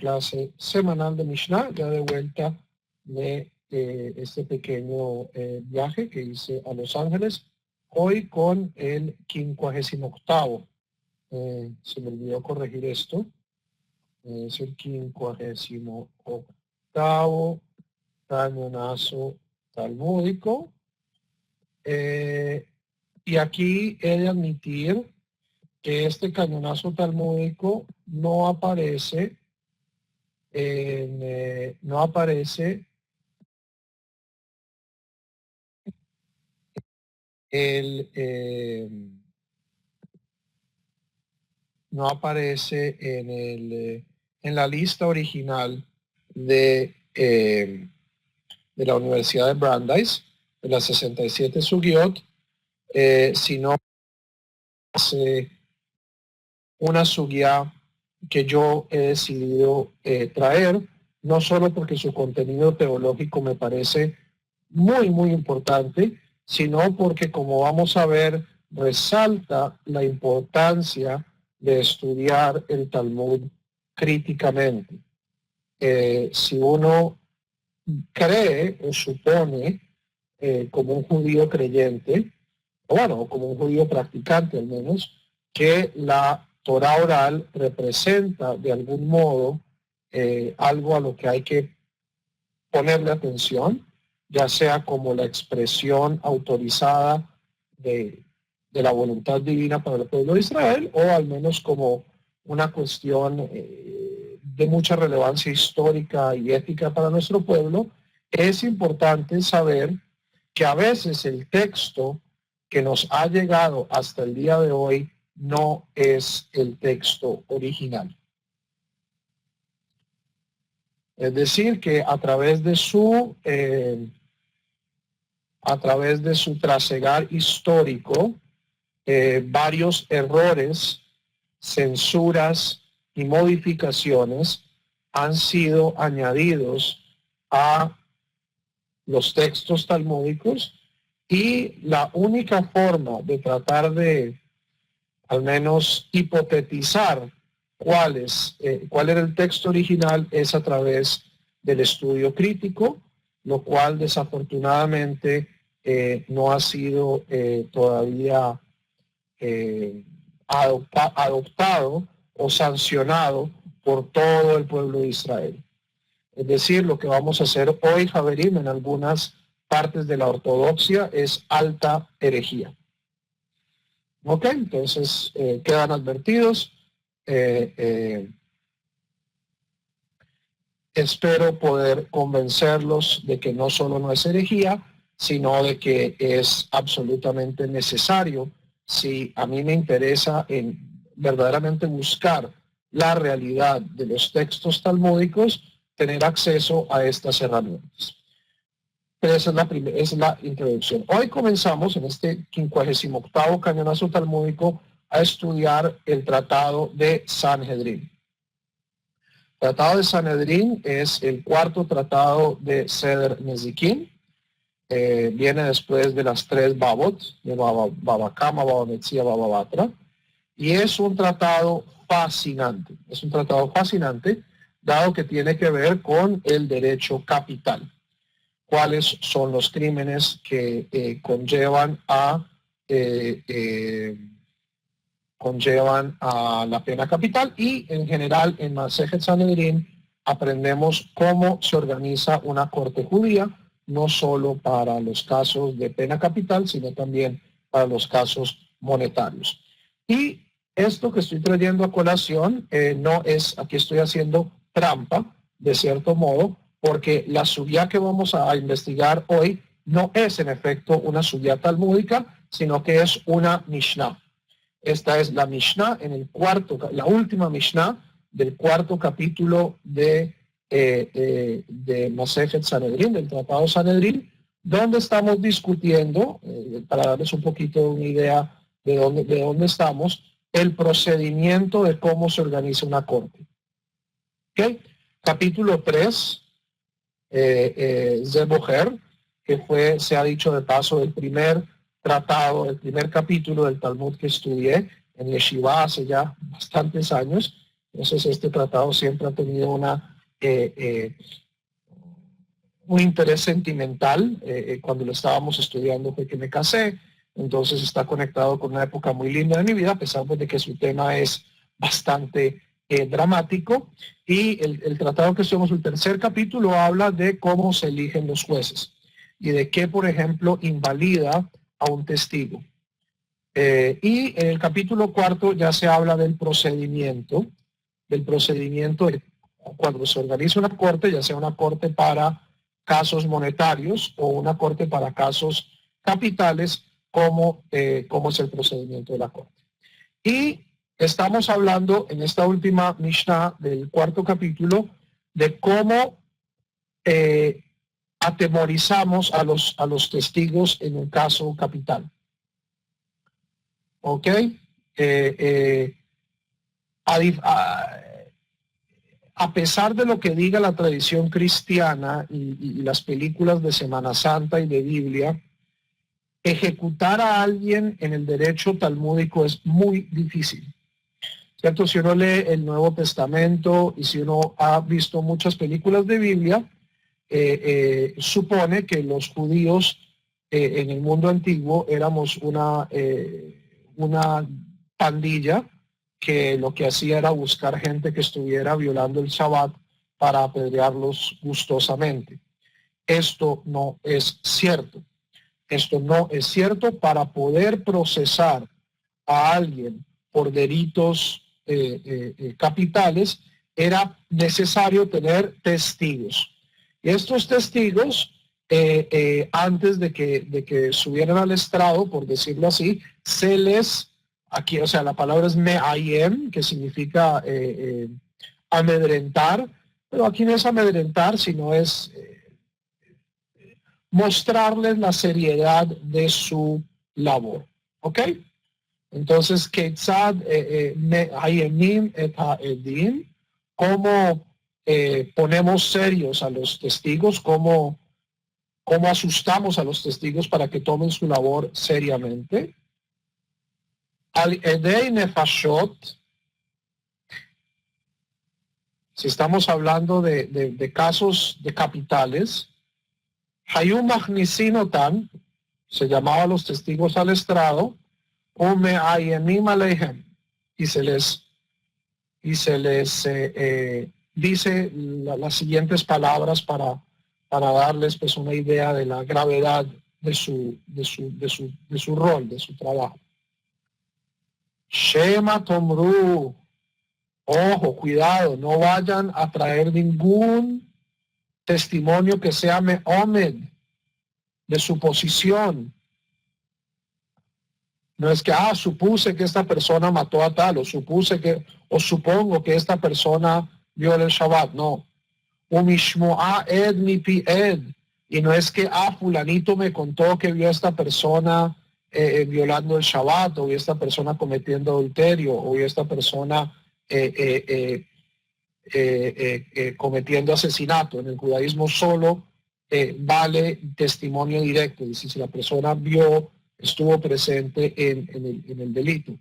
clase semanal de Mishnah, ya de vuelta de este pequeño viaje que hice a Los Ángeles, hoy con el 58º. Se me olvidó corregir esto. Es el 58º cañonazo talmúdico. Y aquí he de admitir que este cañonazo talmúdico no aparece en, no aparece en la lista original de la Universidad de Brandeis, de las 67 sugiot, sino una sugia que yo he decidido traer, no solo porque su contenido teológico me parece muy, muy importante, sino porque, como vamos a ver, resalta la importancia de estudiar el Talmud críticamente. Si uno cree o supone, como un judío creyente, o bueno, como un judío practicante al menos, que la Torah oral representa de algún modo algo a lo que hay que ponerle atención, ya sea como la expresión autorizada de la voluntad divina para el pueblo de Israel, o al menos como una cuestión de mucha relevancia histórica y ética para nuestro pueblo. Es importante saber que a veces el texto que nos ha llegado hasta el día de hoy no es el texto original. Es decir, que a través de su trasegar histórico, varios errores, censuras y modificaciones han sido añadidos a los textos talmúdicos, y la única forma de tratar de al menos hipotetizar cuál era el texto original es a través del estudio crítico, lo cual desafortunadamente no ha sido todavía adoptado o sancionado por todo el pueblo de Israel. Es decir, lo que vamos a hacer hoy, Javerim, en algunas partes de la ortodoxia es alta herejía. Ok, entonces quedan advertidos. Espero poder convencerlos de que no solo no es herejía, sino de que es absolutamente necesario, si a mí me interesa en verdaderamente buscar la realidad de los textos talmúdicos, tener acceso a estas herramientas. Pero esa es la introducción. Hoy comenzamos en este 58º cañonazo talmúdico a estudiar el Tratado de Sanhedrin. El Tratado de Sanhedrin es el cuarto tratado de Seder Nezikin. Viene después de las 3 Babot, de Baba Kama, Baba Metzia, Baba Batra, y es un tratado fascinante. Es un tratado fascinante, dado que tiene que ver con el derecho capital. Cuáles son los crímenes que conllevan a la pena capital, y en general en Masejet Sanhedrin aprendemos cómo se organiza una corte judía, no solo para los casos de pena capital, sino también para los casos monetarios. Y esto que estoy trayendo a colación no es, aquí estoy haciendo trampa, de cierto modo, porque la sugía que vamos a investigar hoy no es en efecto una sugía talmúdica, sino que es una Mishnah. Esta es la Mishnah la última Mishnah del cuarto capítulo de Masejet Sanhedrin, del Tratado Sanhedrin, donde estamos discutiendo, para darles un poquito una idea de dónde estamos, el procedimiento de cómo se organiza una corte. ¿Okay? Capítulo 3, Zeboher, que se ha dicho de paso, el primer tratado, el primer capítulo del Talmud que estudié en Yeshiva hace ya bastantes años. Entonces este tratado siempre ha tenido un interés sentimental. Cuando lo estábamos estudiando fue que me casé, entonces está conectado con una época muy linda de mi vida, a pesar de que su tema es bastante dramático. Y el tratado que estudiamos, el tercer capítulo, habla de cómo se eligen los jueces y de qué, por ejemplo, invalida a un testigo. Y en el capítulo cuarto ya se habla del procedimiento de cuando se organiza una corte, ya sea una corte para casos monetarios o una corte para casos capitales, cómo es el procedimiento de la corte. Y estamos hablando en esta última Mishnah del cuarto capítulo de cómo atemorizamos a los testigos en un caso capital. ¿Ok? A pesar de lo que diga la tradición cristiana y las películas de Semana Santa y de Biblia, ejecutar a alguien en el derecho talmúdico es muy difícil, ¿cierto? Si uno lee el Nuevo Testamento y si uno ha visto muchas películas de Biblia, supone que los judíos en el mundo antiguo éramos una pandilla que lo que hacía era buscar gente que estuviera violando el Shabbat para apedrearlos gustosamente. Esto no es cierto. Esto no es cierto. Para poder procesar a alguien por delitos capitales era necesario tener testigos. Y estos testigos, antes de que subieran al estrado, por decirlo así, se les, aquí, o sea, la palabra es me'ayem, que significa amedrentar, pero aquí no es amedrentar, sino es mostrarles la seriedad de su labor. ¿Ok? Entonces, Ketzad me'ayemim et ha'edim, cómo ponemos serios a los testigos, cómo asustamos a los testigos para que tomen su labor seriamente. Al edei nefashot, si estamos hablando de casos de capitales, hayum machnisinotan, se llamaba a los testigos al estrado, o me'ayemim aleihem, y se les dice las siguientes palabras para darles pues una idea de la gravedad de su rol, de su trabajo. Shema tomru, ojo, cuidado, no vayan a traer ningún testimonio que sea me'omed, de suposición. No es que, supuse que esta persona mató a tal, o supongo que esta persona viola el Shabbat. No. Umishmoa ed mi pi ed. Y no es que, fulanito me contó que vio a esta persona violando el Shabbat, o vio a esta persona cometiendo adulterio, o vio a esta persona cometiendo asesinato. En el judaísmo solo vale testimonio directo. Es decir, si la persona estuvo presente en el delito.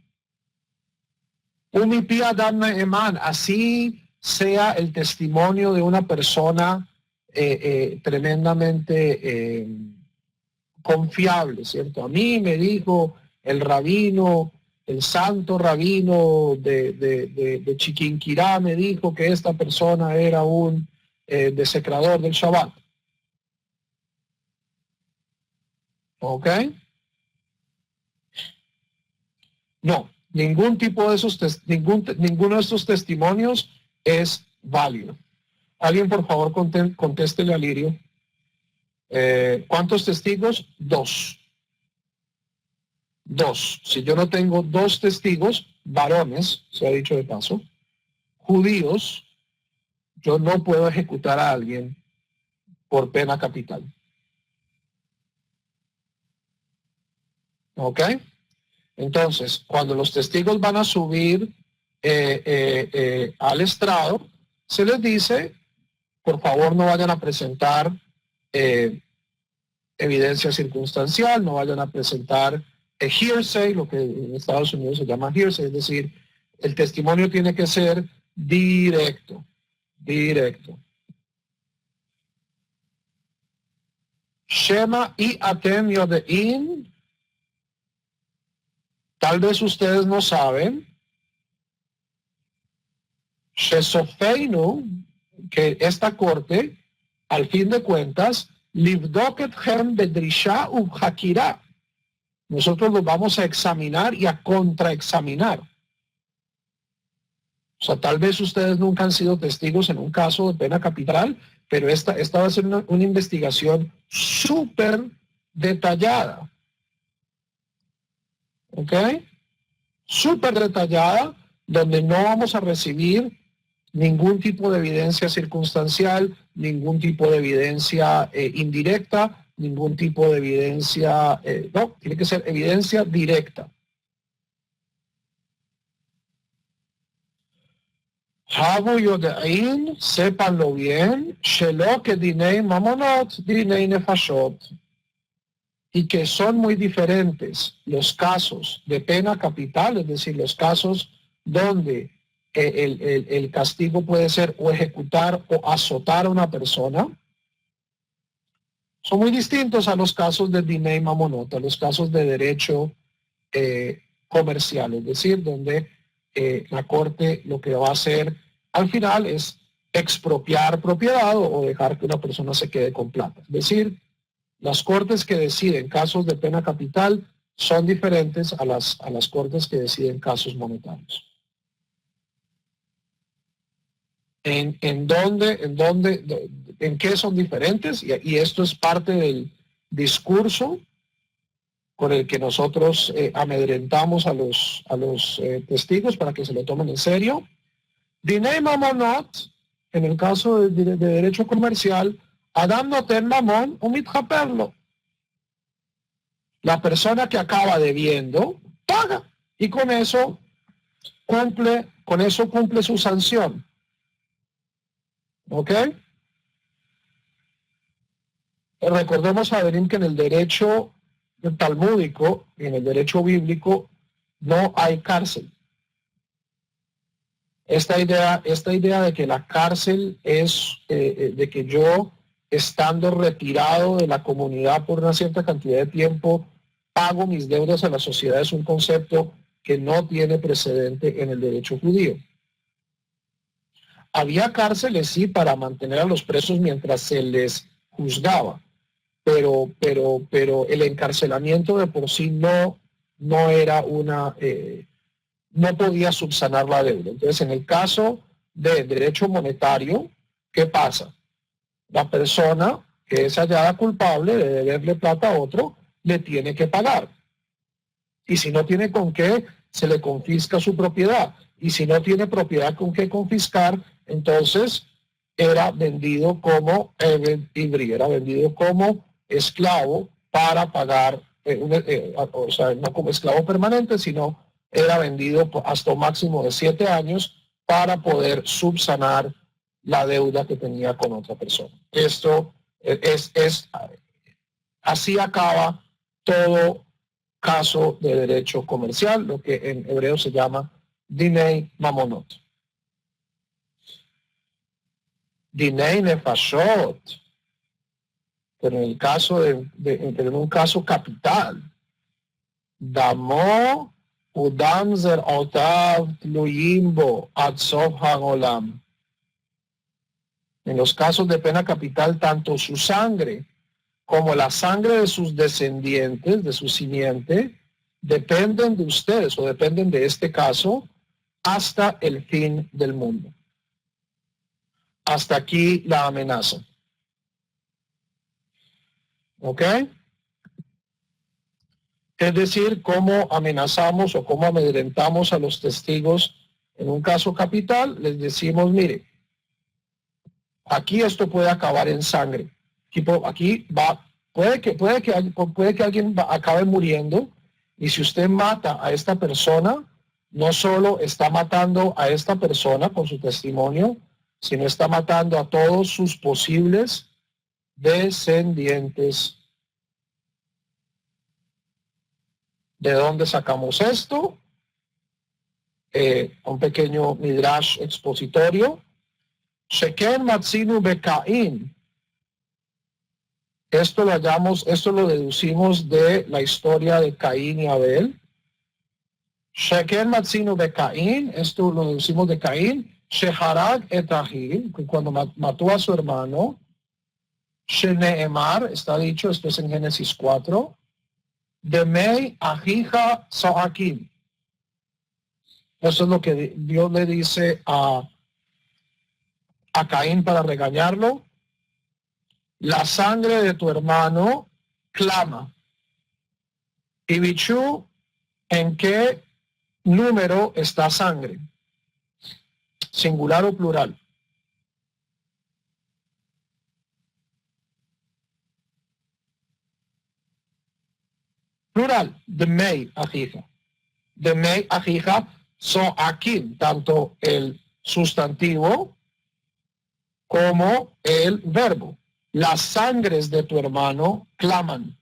Así sea el testimonio de una persona tremendamente confiable, ¿cierto? A mí me dijo el rabino, el santo rabino de Chiquinquirá, me dijo que esta persona era un desecrador del Shabbat. ¿Ok? No, ningún tipo de ninguno de estos testimonios es válido. Alguien, por favor, contéstele a Lirio. ¿Cuántos testigos? 2. 2. Si yo no tengo 2 testigos, varones, se ha dicho de paso, judíos, yo no puedo ejecutar a alguien por pena capital. ¿Ok? Entonces, cuando los testigos van a subir al estrado, se les dice, por favor, no vayan a presentar evidencia circunstancial, no vayan a presentar hearsay, lo que en Estados Unidos se llama hearsay, es decir, el testimonio tiene que ser directo. Shema y atem yodein. Tal vez ustedes no saben. Shesofeinu, que esta corte, al fin de cuentas, livdok etchem bedrisha ubhakira. Nosotros los vamos a examinar y a contraexaminar. O sea, tal vez ustedes nunca han sido testigos en un caso de pena capital, pero esta va a ser una investigación súper detallada. ¿Ok? Súper detallada, donde no vamos a recibir ningún tipo de evidencia circunstancial, ningún tipo de evidencia indirecta, ningún tipo de evidencia, no, tiene que ser evidencia directa. Habu yodein, sépanlo bien, shelo que dinei mamonot, dinei nefashot, y que son muy diferentes los casos de pena capital, es decir, los casos donde el castigo puede ser o ejecutar o azotar a una persona, son muy distintos a los casos de dinei mamonot, a los casos de derecho comercial, es decir, donde la corte lo que va a hacer al final es expropiar propiedad o dejar que una persona se quede con plata. Es decir, las cortes que deciden casos de pena capital son diferentes a las cortes que deciden casos monetarios. ¿En qué son diferentes? Y esto es parte del discurso con el que nosotros amedrentamos a los testigos para que se lo tomen en serio. Dinei mamonot, en el caso de derecho comercial, Adam noten mamón o mitjaperlo. La persona que acaba debiendo paga y con eso cumple su sanción. ¿Ok? Recordemos, Adelim, que en el derecho talmúdico y en el derecho bíblico no hay cárcel. Esta idea de que la cárcel es de que yo, estando retirado de la comunidad por una cierta cantidad de tiempo, pago mis deudas a la sociedad, es un concepto que no tiene precedente en el derecho judío. Había cárceles, sí, para mantener a los presos mientras se les juzgaba, pero el encarcelamiento de por sí no era no podía subsanar la deuda. Entonces, en el caso de derecho monetario, ¿qué pasa? La persona que es hallada culpable de deberle plata a otro, le tiene que pagar. Y si no tiene con qué, se le confisca su propiedad. Y si no tiene propiedad con qué confiscar, entonces era vendido como era vendido como esclavo para pagar, o sea, no como esclavo permanente, sino era vendido hasta un máximo de 7 años para poder subsanar la deuda que tenía con otra persona. Esto así acaba todo caso de derecho comercial, lo que en hebreo se llama dinei mamonot. Dinei nefashot, pero en el caso en un caso capital, damo udam zerotav tluyim bo ad sof haolam. En los casos de pena capital, tanto su sangre como la sangre de sus descendientes, de su simiente, dependen de ustedes o dependen de este caso hasta el fin del mundo. Hasta aquí la amenaza. ¿Ok? Es decir, cómo amenazamos o cómo amedrentamos a los testigos en un caso capital, les decimos, mire, aquí esto puede acabar en sangre. Aquí va, puede que alguien acabe muriendo, y si usted mata a esta persona, no solo está matando a esta persona con su testimonio, sino está matando a todos sus posibles descendientes. ¿De dónde sacamos esto? un pequeño midrash expositorio. Sheken matzinu becaín. Esto lo deducimos de la historia de Caín y Abel. Sheken matzinu becaín, esto lo deducimos de Caín. Sheharag et ahil, cuando mató a su hermano. Sheneemar, está dicho, esto es en Génesis 4. Demei ahija soakim. Eso es lo que Dios le dice a Caín para regañarlo. La sangre de tu hermano clama. Y Bichú, ¿en qué número está sangre? ¿Singular o plural? Plural, de mei ajija. De mei ajija son aquí, tanto el sustantivo como el verbo. Las sangres de tu hermano claman.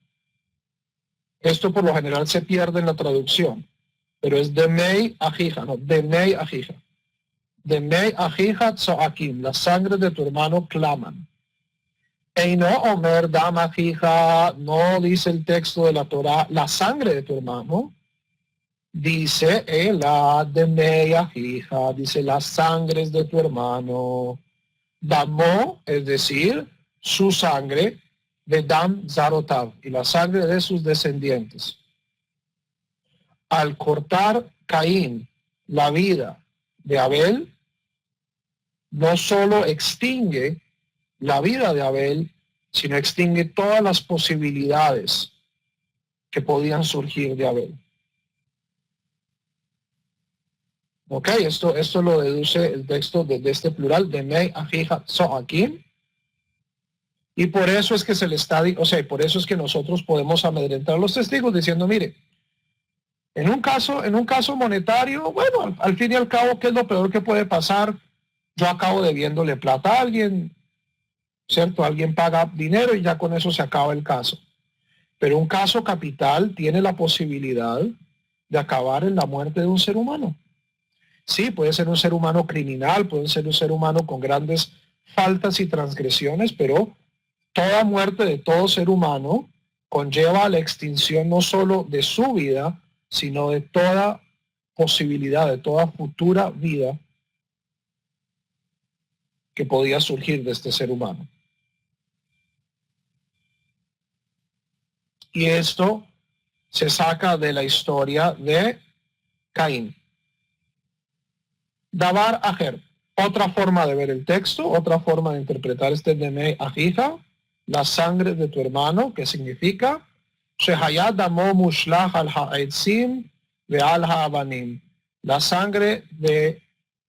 Esto por lo general se pierde en la traducción, pero es de mei ajija, no, de mei ajija. De mei ajija tzoakim, las sangres de tu hermano claman. Eino omer dam ajija, no dice el texto de la Torah, la sangre de tu hermano. Dice la de mei ajija, dice las sangres de tu hermano. Damó, es decir, su sangre, de Dam Zarotav, y la sangre de sus descendientes. Al cortar Caín la vida de Abel, no solo extingue la vida de Abel, sino extingue todas las posibilidades que podían surgir de Abel. Ok, esto lo deduce el texto de este plural, de mei ajija soakim. Y por eso es que se le está, por eso es que nosotros podemos amedrentar a los testigos diciendo, mire, en un caso monetario, bueno, al fin y al cabo, ¿qué es lo peor que puede pasar? Yo acabo debiéndole plata a alguien, ¿cierto? Alguien paga dinero y ya con eso se acaba el caso. Pero un caso capital tiene la posibilidad de acabar en la muerte de un ser humano. Sí, puede ser un ser humano criminal, puede ser un ser humano con grandes faltas y transgresiones, pero toda muerte de todo ser humano conlleva la extinción no solo de su vida, sino de toda posibilidad, de toda futura vida que podía surgir de este ser humano. Y esto se saca de la historia de Caín. Davar ajer, otra forma de ver el texto, otra forma de interpretar este Demei Ajija, la sangre de tu hermano, que significa Shehayat damo mushlach al ha'etzim ve'al ha'avanim. La sangre de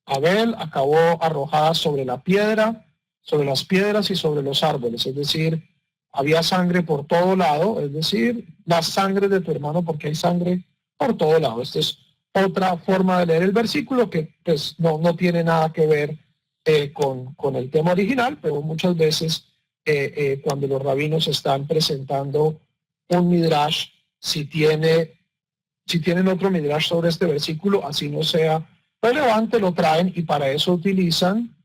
Abel acabó arrojada sobre la piedra, sobre las piedras y sobre los árboles, es decir, había sangre por todo lado, es decir, la sangre de tu hermano, porque hay sangre por todo lado. Esta es otra forma de leer el versículo que pues, no tiene nada que ver con el tema original, pero muchas veces cuando los rabinos están presentando un midrash, si tienen otro midrash sobre este versículo, así no sea relevante, lo traen y para eso utilizan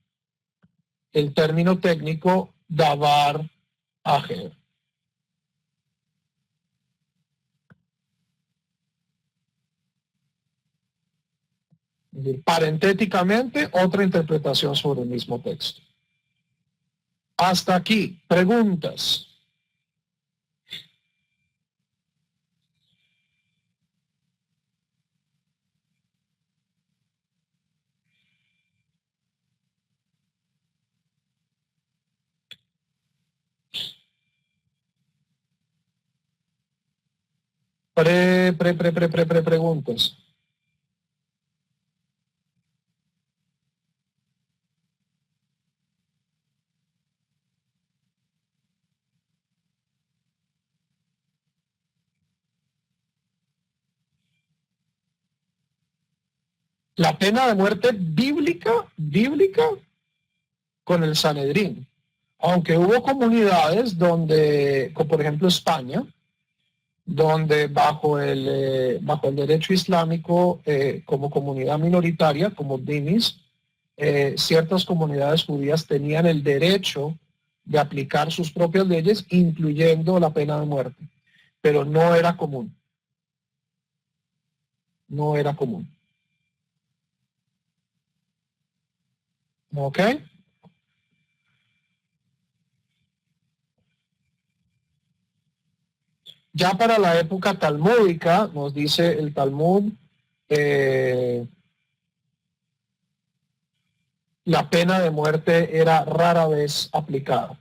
el término técnico davar ajer. Parentéticamente, otra interpretación sobre el mismo texto. Hasta aquí, preguntas. Preguntas. La pena de muerte bíblica con el Sanedrín. Aunque hubo comunidades donde, como por ejemplo España, donde bajo el derecho islámico, como comunidad minoritaria, como dhimis, ciertas comunidades judías tenían el derecho de aplicar sus propias leyes, incluyendo la pena de muerte, pero no era común. No era común. ¿Ok? Ya para la época talmúdica, nos dice el Talmud, la pena de muerte era rara vez aplicada.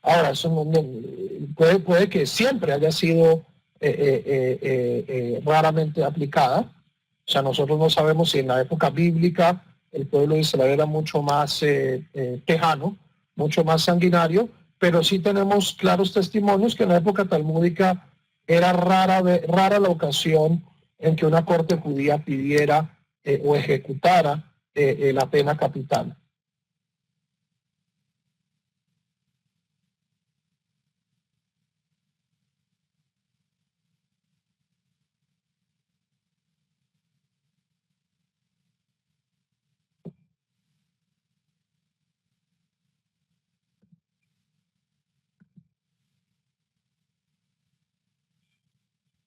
Ahora, eso puede que siempre haya sido raramente aplicada. O sea, nosotros no sabemos si en la época bíblica el pueblo de Israel era mucho más tejano, mucho más sanguinario, pero sí tenemos claros testimonios que en la época talmúdica era rara la ocasión en que una corte judía pidiera o ejecutara la pena capital.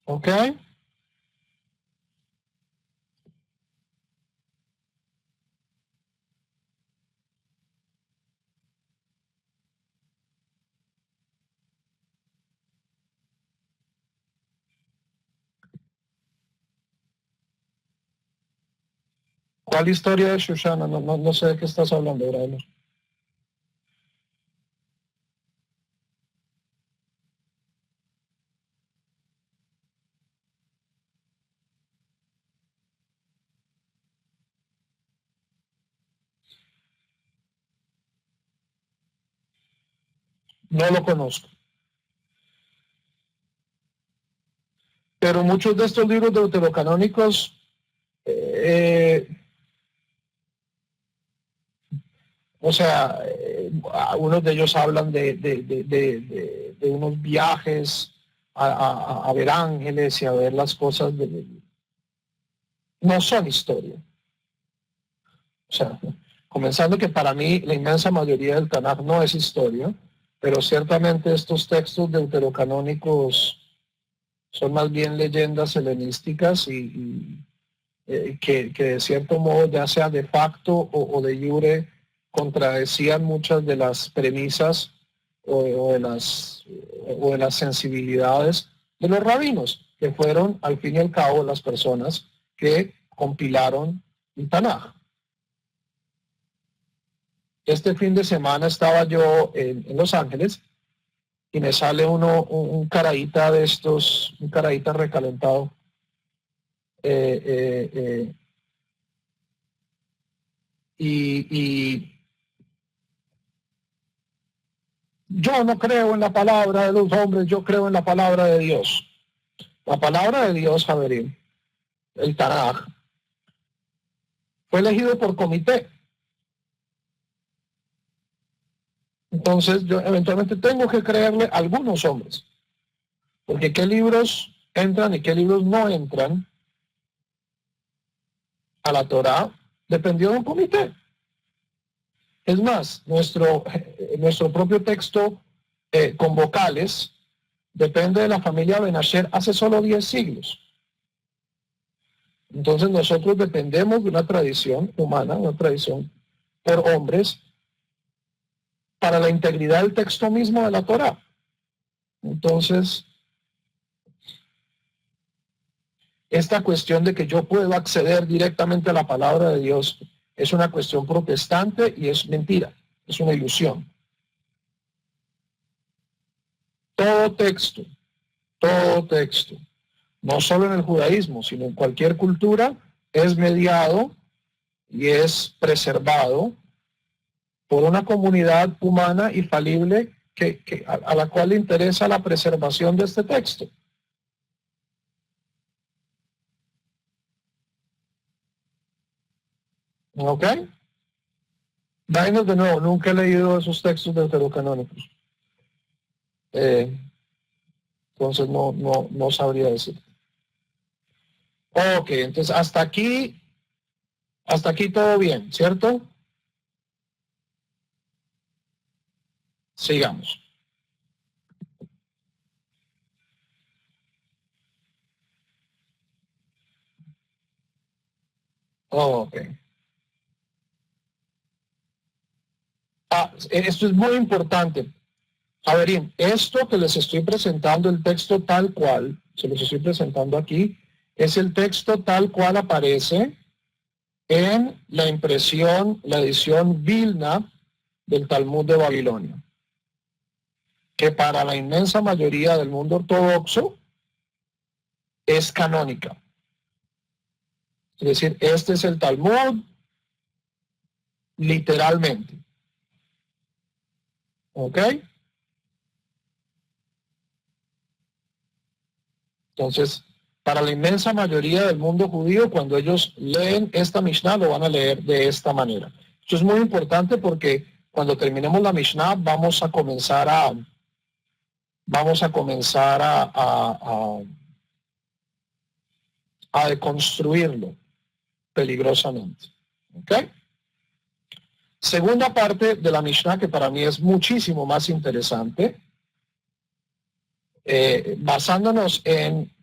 ¿Ok? ¿Cuál historia de Shoshana? No sé de qué estás hablando, Braille. No lo conozco. Pero muchos de estos libros deuterocanónicos, o sea, algunos de ellos hablan de unos viajes a ver ángeles y a ver las cosas. No son historia. O sea, comenzando que para mí la inmensa mayoría del Tanaj no es historia, pero ciertamente estos textos deuterocanónicos son más bien leyendas helenísticas que de cierto modo, ya sea de facto o de jure, contradecían muchas de las premisas o de las sensibilidades de los rabinos, que fueron al fin y al cabo las personas que compilaron el Tanaj. Este fin de semana estaba yo en Los Ángeles y me sale un caraíta de estos, un caraíta recalentado, y yo no creo en la palabra de los hombres, yo creo en la palabra de Dios. La palabra de Dios, Javerín, el Tanaj, fue elegido por comité. Entonces yo eventualmente tengo que creerle a algunos hombres, porque qué libros entran y qué libros no entran a la Torá dependió de un comité. Es más, nuestro propio texto con vocales depende de la familia Benasher hace solo 10 siglos. Entonces nosotros dependemos de una tradición humana, una tradición por hombres, para la integridad del texto mismo de la Torá. Entonces, esta cuestión de que yo puedo acceder directamente a la palabra de Dios es una cuestión protestante y es mentira, es una ilusión. Todo texto, no solo en el judaísmo, sino en cualquier cultura, es mediado y es preservado por una comunidad humana y falible a la cual le interesa la preservación de este texto. ¿Ok? Dainos de nuevo, nunca he leído esos textos deuterocanónicos. Entonces no sabría decir. Ok, entonces hasta aquí todo bien, ¿cierto? Sigamos. Ok. Esto es muy importante. Averín, esto que les estoy presentando, el texto tal cual, se los estoy presentando aquí, es el texto tal cual aparece en la impresión, la edición Vilna del Talmud de Babilonia, que para la inmensa mayoría del mundo ortodoxo es canónica. Es decir, este es el Talmud literalmente. ¿Ok? Entonces, para la inmensa mayoría del mundo judío, cuando ellos leen esta Mishnah, lo van a leer de esta manera. Esto es muy importante porque cuando terminemos la Mishnah vamos a comenzar a deconstruirlo peligrosamente. ¿Ok? Segunda parte de la Mishnah, que para mí es muchísimo más interesante, basándonos en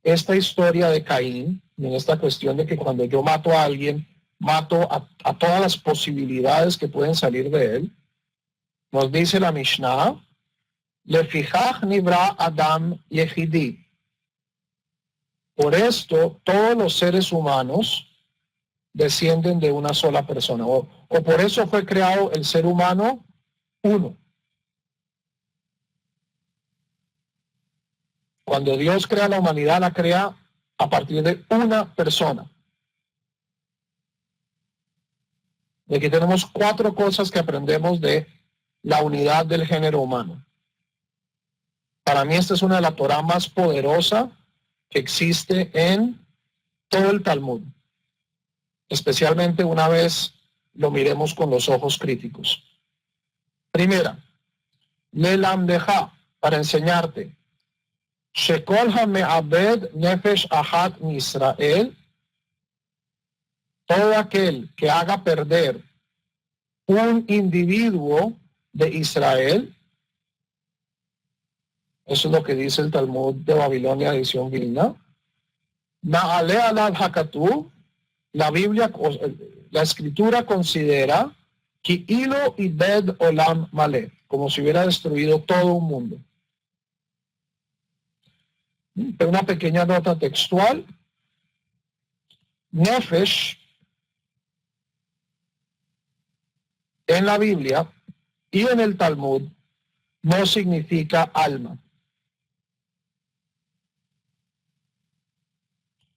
esta historia de Caín, en esta cuestión de que cuando yo mato a alguien, mato a todas las posibilidades que pueden salir de él, nos dice la Mishnah, Lefijach nibra Adam yehidi. Por esto, todos los seres humanos descienden de una sola persona, o por eso fue creado el ser humano uno. Cuando Dios crea la humanidad, la crea a partir de una persona. Y aquí tenemos 4 cosas que aprendemos de la unidad del género humano. Para mí esta es una de las Torah más poderosa que existe en todo el Talmud, especialmente una vez lo miremos con los ojos críticos. Primera, lelamdeja, para enseñarte, shekol hame'abed nefesh ahat mi Israel, todo aquel que haga perder un individuo de Israel, eso es lo que dice el Talmud de Babilonia, edición Vilna, Na'ale alad hakatu, la Biblia, la escritura considera que hilo y bed olam male, como si hubiera destruido todo un mundo. Una pequeña nota textual. Nefesh en la Biblia y en el Talmud no significa alma.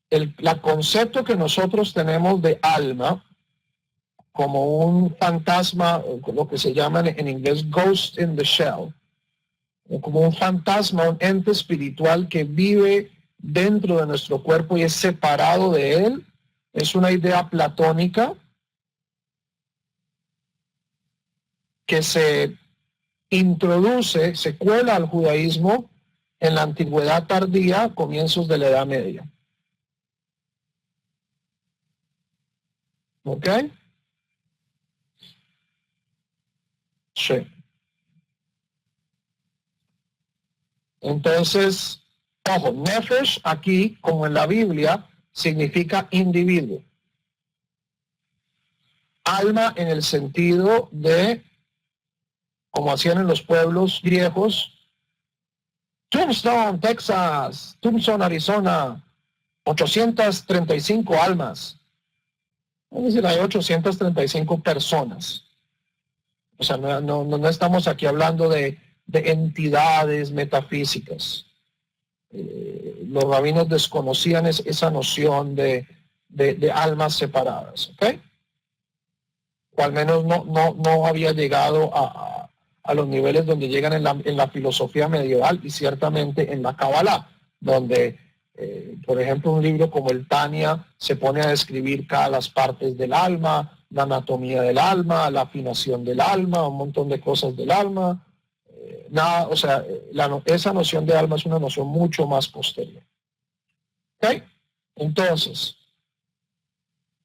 El concepto que nosotros tenemos de alma como un fantasma, lo que se llama en inglés ghost in the shell, como un fantasma, un ente espiritual que vive dentro de nuestro cuerpo y es separado de él, es una idea platónica que se introduce, se cuela al judaísmo en la antigüedad tardía, comienzos de la Edad Media. ¿Ok? Sí. Entonces, ojo, nefesh aquí, como en la Biblia, significa individuo. Alma en el sentido de, como hacían en los pueblos griegos, Tombstone, Texas, Tucson, Arizona, 835 almas. Es decir, hay 835 personas. O sea, no estamos aquí hablando de entidades metafísicas. Los rabinos desconocían esa noción de almas separadas, ¿ok? O al menos no había llegado a los niveles donde llegan en la filosofía medieval y ciertamente en la Kabbalah, donde, por ejemplo, un libro como el Tania se pone a describir cada las partes del alma, la anatomía del alma, la afinación del alma, un montón de cosas del alma. nada, o sea, esa noción de alma es una noción mucho más posterior. ¿Ok? Entonces,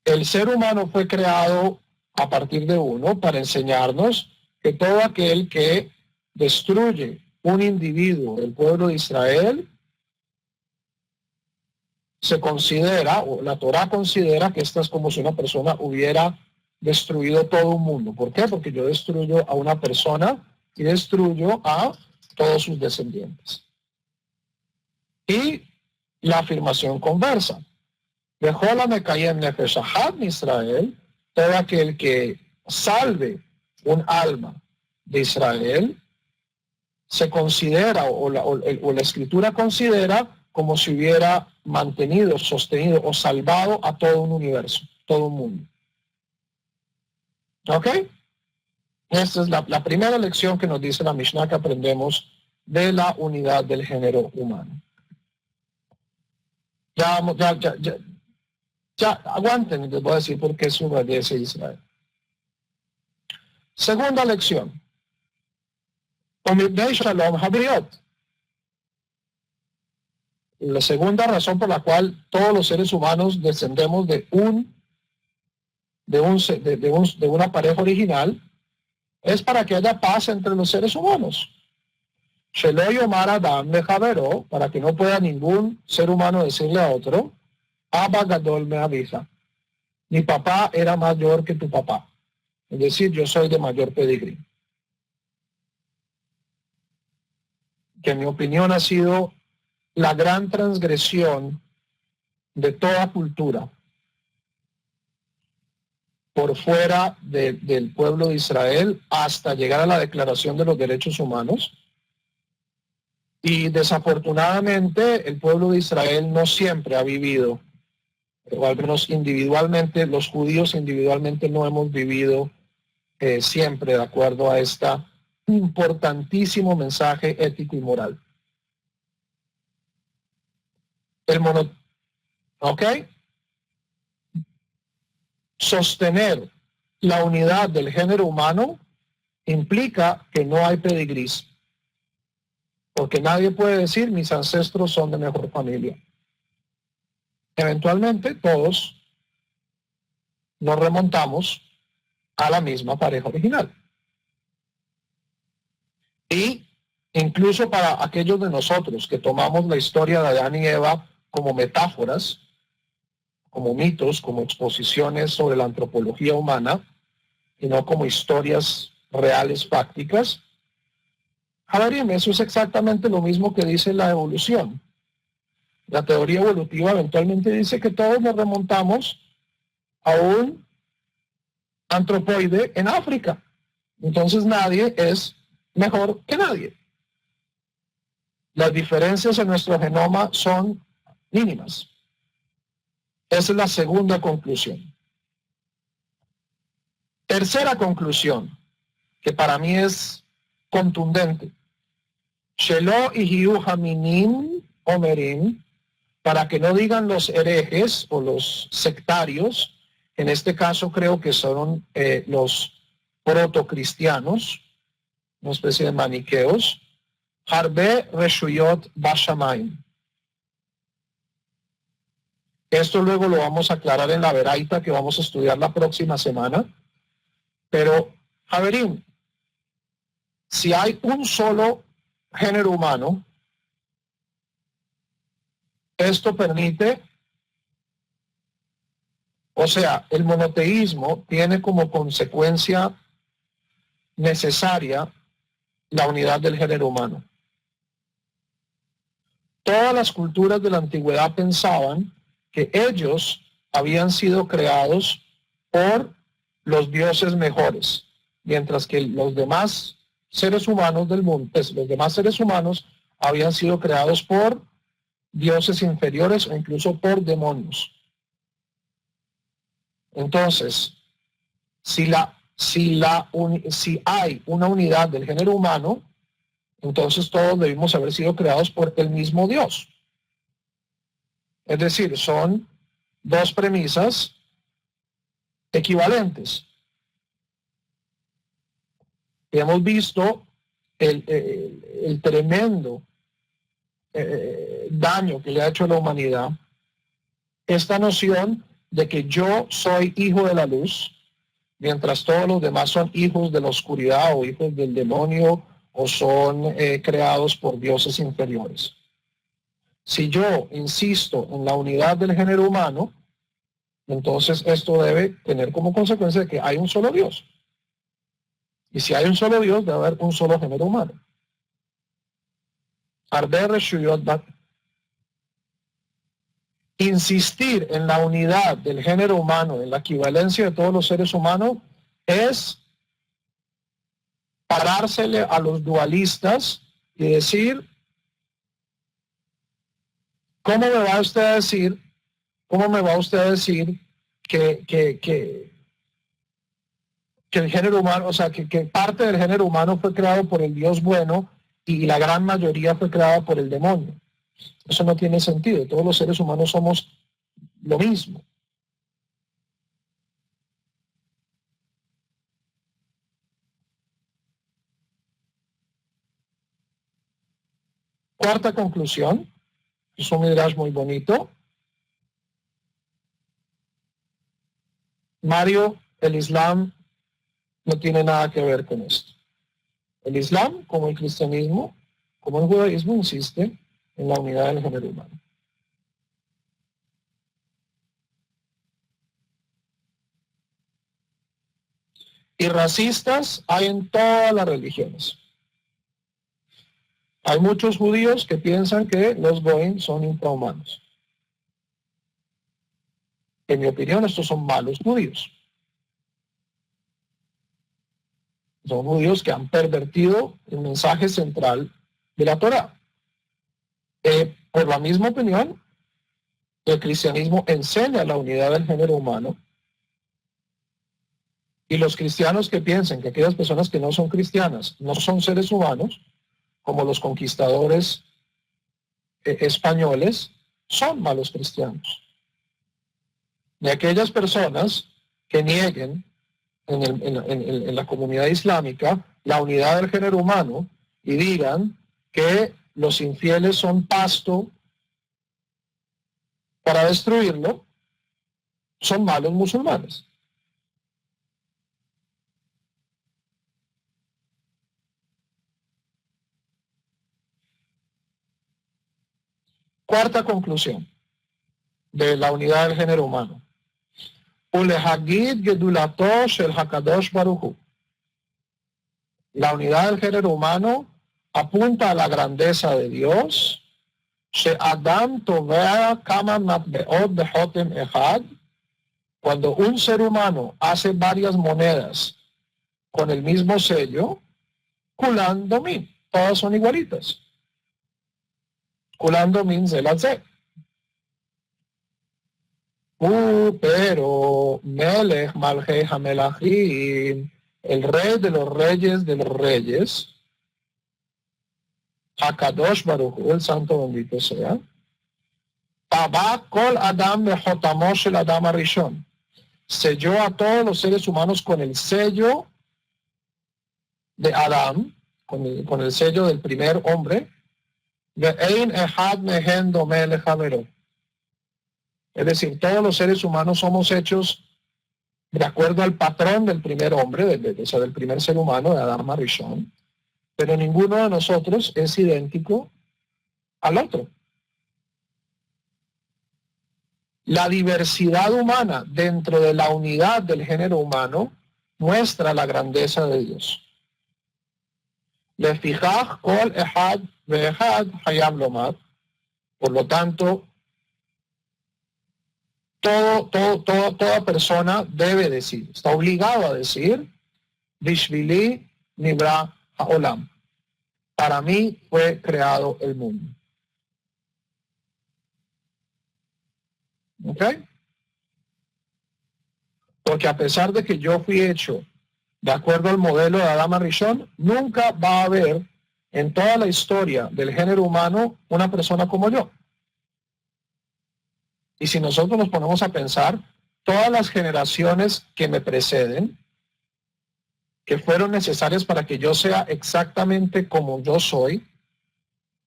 el ser humano fue creado a partir de uno para enseñarnos que todo aquel que destruye un individuo del pueblo de Israel se considera, o la Torá considera que esta es como si una persona hubiera destruido todo un mundo. ¿Por qué? Porque yo destruyo a una persona y destruyo a todos sus descendientes. Y la afirmación conversa. Bejola Mekayem Nefesh Ahad Israel, todo aquel que salve un alma de Israel, se considera, o la escritura considera, como si hubiera mantenido, sostenido o salvado a todo un universo, todo un mundo. ¿Ok? Esta es la primera lección que nos dice la Mishnah que aprendemos de la unidad del género humano. Ya, aguanten, les voy a decir por qué subadece Israel. Segunda lección. La segunda razón por la cual todos los seres humanos descendemos de una pareja original es para que haya paz entre los seres humanos. Para que no pueda ningún ser humano decirle a otro, Abba Gadol me avisa, mi papá era mayor que tu papá. Es decir, yo soy de mayor pedigrí. Que en mi opinión ha sido la gran transgresión de toda cultura por fuera del pueblo de Israel hasta llegar a la Declaración de los Derechos Humanos. Y desafortunadamente el pueblo de Israel no siempre ha vivido, o al menos individualmente, los judíos individualmente no hemos vivido siempre de acuerdo a este importantísimo mensaje ético y moral. ¿Ok? Sostener la unidad del género humano implica que no hay pedigrís, porque nadie puede decir mis ancestros son de mejor familia. Eventualmente todos nos remontamos a la misma pareja original. Y incluso para aquellos de nosotros que tomamos la historia de Adán y Eva como metáforas, como mitos, como exposiciones sobre la antropología humana, y no como historias reales, prácticas, Javier, eso es exactamente lo mismo que dice la evolución. La teoría evolutiva eventualmente dice que todos nos remontamos a un antropoide en África. Entonces nadie es mejor que nadie. Las diferencias en nuestro genoma son mínimas. Esa es la segunda conclusión. Tercera conclusión, que para mí es contundente. Shelo ihiu haminim omerim, para que no digan los herejes o los sectarios, en este caso creo que son los protocristianos, una especie de maniqueos, Harbe Reshuyot Bashamayim. Esto luego lo vamos a aclarar en la veraita que vamos a estudiar la próxima semana. Pero, Javerín, si hay un solo género humano, esto permite, o sea, el monoteísmo tiene como consecuencia necesaria la unidad del género humano. Todas las culturas de la antigüedad pensaban que ellos habían sido creados por los dioses mejores, mientras que los demás seres humanos del mundo, los demás seres humanos habían sido creados por dioses inferiores o incluso por demonios. Entonces, si hay una unidad del género humano, entonces todos debimos haber sido creados por el mismo Dios. Es decir, son dos premisas equivalentes. Y hemos visto el tremendo daño que le ha hecho a la humanidad, esta noción de que yo soy hijo de la luz, mientras todos los demás son hijos de la oscuridad o hijos del demonio o son creados por dioses inferiores. Si yo insisto en la unidad del género humano, entonces esto debe tener como consecuencia de que hay un solo Dios. Y si hay un solo Dios, debe haber un solo género humano. Insistir en la unidad del género humano, en la equivalencia de todos los seres humanos, es parársele a los dualistas y decir, ¿cómo me va usted a decir que el género humano, o sea, que parte del género humano fue creado por el Dios bueno y la gran mayoría fue creada por el demonio? Eso no tiene sentido. Todos los seres humanos somos lo mismo. Cuarta conclusión, es un midrash muy bonito. Mario, el Islam no tiene nada que ver con esto. El Islam, como el cristianismo, como el judaísmo, insiste en la unidad del género humano. Y racistas hay en todas las religiones. Hay muchos judíos que piensan que los goyim son infrahumanos. En mi opinión, estos son malos judíos. Son judíos que han pervertido el mensaje central de la Torá. Por la misma opinión, el cristianismo enseña la unidad del género humano, y los cristianos que piensen que aquellas personas que no son cristianas no son seres humanos, como los conquistadores españoles, son malos cristianos. Y aquellas personas que nieguen en la comunidad islámica la unidad del género humano y digan que los infieles son pasto para destruirlo, son malos musulmanes. Cuarta conclusión de la unidad del género humano. La unidad del género humano apunta a la grandeza de Dios. Cuando un ser humano hace varias monedas con el mismo sello, kulan domin, todas son igualitas. Kulan domin zelazé. Pero Melech Malchei Hamelachim, el rey de los reyes, Hakadosh Baruch Hu, el santo bendito sea, Tabá Kol Adam Bejotamo Shel Adam Arishon, selló a todos los seres humanos con el sello de Adam, con el sello del primer hombre, Ve'ein Echad Mehen Domeh Lechavero. Es decir, todos los seres humanos somos hechos de acuerdo al patrón del primer hombre, del primer ser humano, de Adam Arishon, pero ninguno de nosotros es idéntico al otro. La diversidad humana dentro de la unidad del género humano muestra la grandeza de Dios. Lefijaj kol echad ve'echad hayab lomar. Por lo tanto, toda persona debe decir, está obligado a decir, Bishvili nibra haolam. Para mí fue creado el mundo. ¿Ok? Porque a pesar de que yo fui hecho de acuerdo al modelo de Adam Arishon, nunca va a haber en toda la historia del género humano una persona como yo. Y si nosotros nos ponemos a pensar, todas las generaciones que me preceden, que fueron necesarias para que yo sea exactamente como yo soy,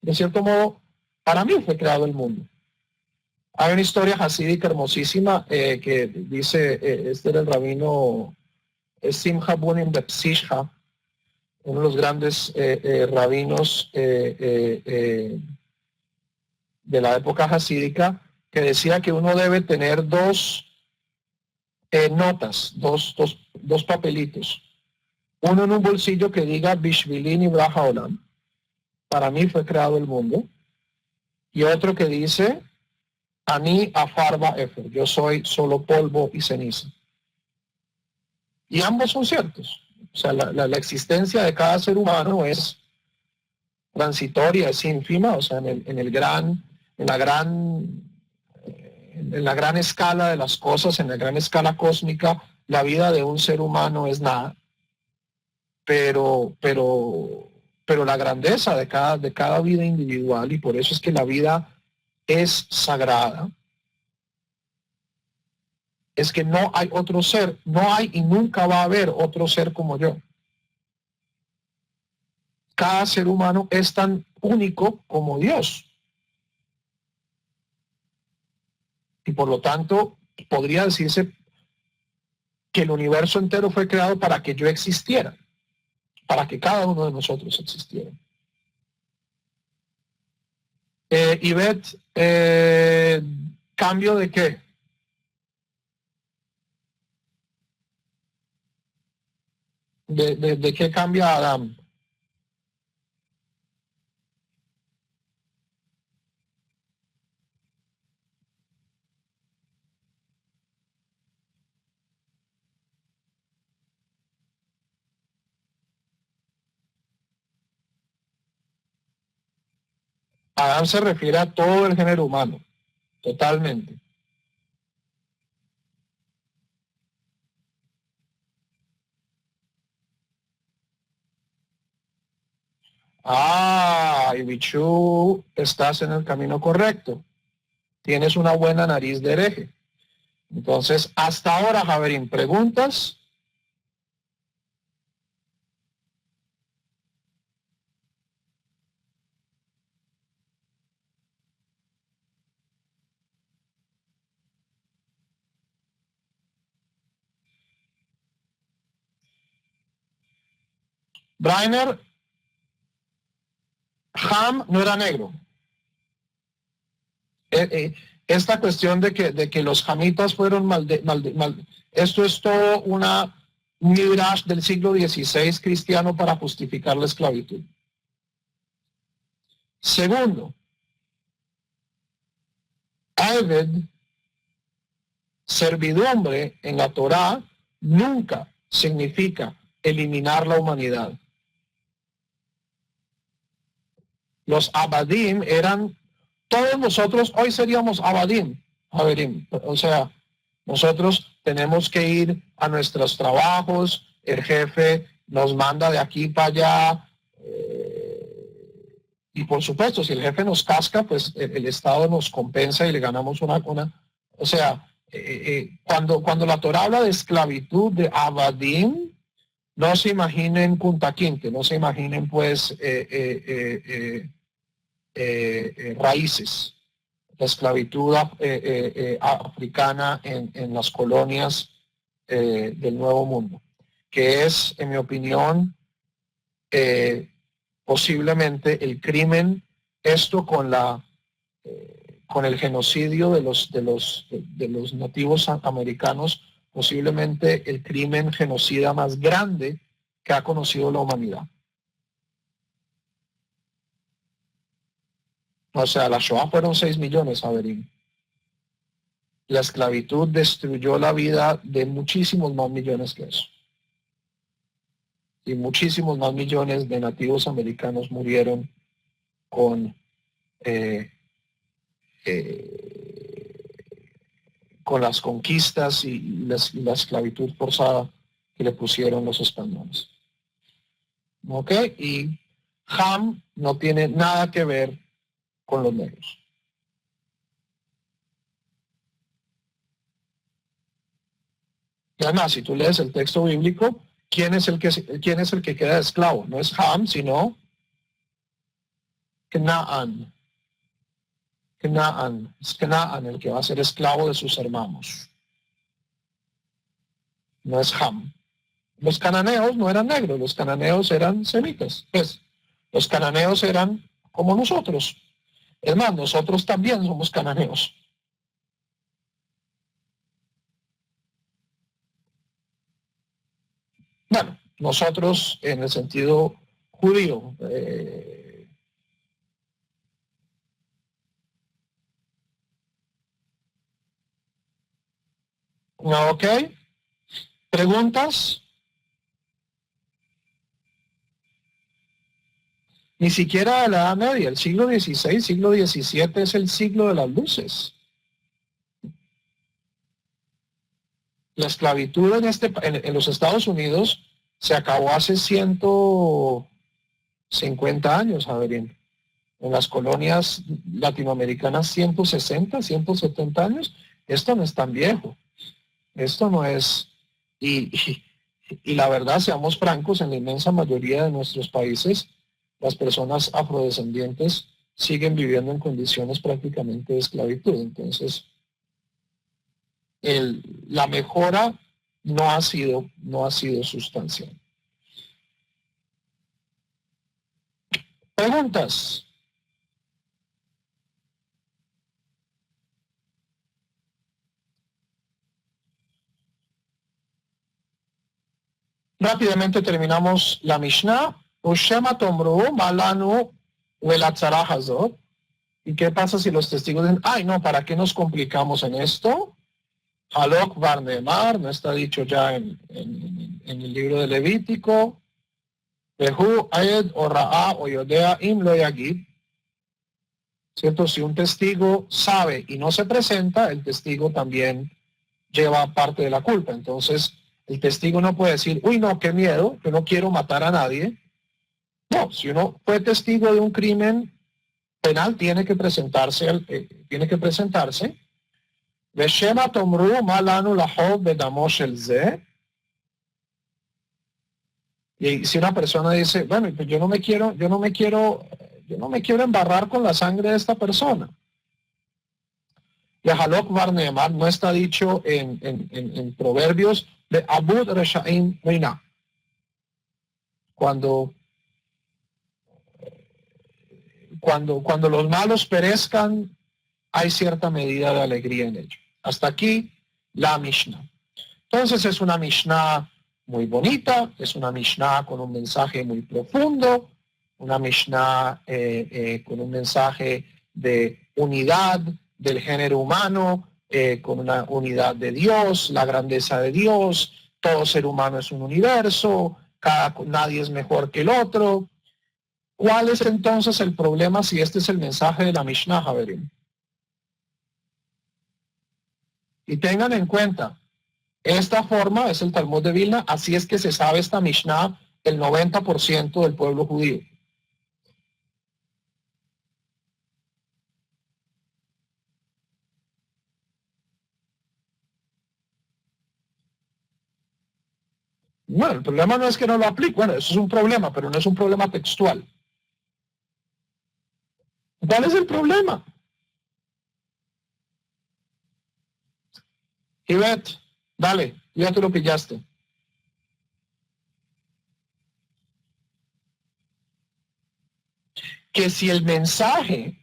de cierto modo, para mí fue creado el mundo. Hay una historia hasídica hermosísima que dice, este era el rabino Simcha Bunim Bepsisha, uno de los grandes rabinos de la época hasídica, que decía que uno debe tener dos notas, dos papelitos. Uno en un bolsillo que diga Bishvilin Ibraha Olam, para mí fue creado el mundo, y otro que dice Ani Afarba Efer, yo soy solo polvo y ceniza. Y ambos son ciertos. O sea, la existencia de cada ser humano es transitoria, es ínfima, o sea, en la gran escala de las cosas, en la gran escala cósmica, la vida de un ser humano es nada. Pero la grandeza de cada vida individual, y por eso es que la vida es sagrada, es que no hay otro ser, no hay y nunca va a haber otro ser como yo. Cada ser humano es tan único como Dios. Y por lo tanto, podría decirse que el universo entero fue creado para que yo existiera, para que cada uno de nosotros existiera. Ivette, ¿cambio de qué? ¿De qué cambia Adán? Adán se refiere a todo el género humano, totalmente. Y Bichu, estás en el camino correcto. Tienes una buena nariz de hereje. Entonces, hasta ahora, Javerín, ¿preguntas? Brainer, Ham no era negro. Esta cuestión de que los jamitas fueron esto es todo un midrash del siglo XVI cristiano para justificar la esclavitud. Segundo, Eved, servidumbre en la Torá, nunca significa eliminar la humanidad. Los abadim eran, todos nosotros hoy seríamos abadim, o sea, nosotros tenemos que ir a nuestros trabajos, el jefe nos manda de aquí para allá, y por supuesto, si el jefe nos casca, pues el Estado nos compensa y le ganamos una o sea, cuando la Torá habla de esclavitud, de abadim, no se imaginen Kunta Kinte, no se imaginen pues raíces, la esclavitud africana en las colonias del Nuevo Mundo, que es, en mi opinión, posiblemente el crimen, esto con el genocidio de los nativos americanos, posiblemente el crimen genocida más grande que ha conocido la humanidad. O sea, la Shoah fueron 6 millones, Averín. La esclavitud destruyó la vida de muchísimos más millones que eso. Y muchísimos más millones de nativos americanos murieron con las conquistas y la esclavitud forzada que le pusieron los españoles. ¿Ok? Y Ham no tiene nada que ver con los negros. Y además, si tú lees el texto bíblico, ¿quién es el que queda esclavo? No es Ham, sino Canaán. Canaán. Es Canaán el que va a ser esclavo de sus hermanos. No es Ham. Los cananeos no eran negros, los cananeos eran semitas. Pues, los cananeos eran como nosotros. Es más, nosotros también somos cananeos. Bueno, nosotros en el sentido judío. ¿Ok? ¿Preguntas? Ni siquiera la Edad Media, el siglo XVI, siglo XVII es el siglo de las luces. La esclavitud en los Estados Unidos se acabó hace 150 años, Javerín. En las colonias latinoamericanas 160, 170 años. Esto no es tan viejo. Esto no es... Y la verdad, seamos francos, en la inmensa mayoría de nuestros países, las personas afrodescendientes siguen viviendo en condiciones prácticamente de esclavitud. Entonces, la mejora no ha sido sustancial. ¿Preguntas? Rápidamente terminamos la Mishnah. Ushema tomru malanu welatzara hazot. ¿Y qué pasa si los testigos dicen, ay no, ¿para qué nos complicamos en esto? Halok Barnemar, no está dicho ya en el libro de Levítico. Behu Ayed o Ra'a o Yodea Im lo yagid. ¿Cierto? Si un testigo sabe y no se presenta, el testigo también lleva parte de la culpa. Entonces, el testigo no puede decir, uy, no, qué miedo, yo no quiero matar a nadie. No, si uno fue testigo de un crimen penal, tiene que presentarse. Veshema tomru malanu lahov bedamosh el ze. Y si una persona dice, bueno, pues yo no me quiero embarrar con la sangre de esta persona. Y Halok Barnemar no está dicho en Proverbios de Abud Reshaim Reina. Cuando los malos perezcan, hay cierta medida de alegría en ello. Hasta aquí la Mishnah. Entonces es una Mishnah muy bonita, es una Mishnah con un mensaje muy profundo, una Mishnah con un mensaje de unidad del género humano, con una unidad de Dios, la grandeza de Dios, todo ser humano es un universo, nadie es mejor que el otro. ¿Cuál es entonces el problema si este es el mensaje de la Mishnah, Javerín? Y tengan en cuenta, esta forma es el Talmud de Vilna, así es que se sabe esta Mishnah el 90% del pueblo judío. Bueno, el problema no es que no lo aplique, bueno, eso es un problema, pero no es un problema textual. ¿Cuál es el problema? Ivette, dale, ya te lo pillaste. Que si el mensaje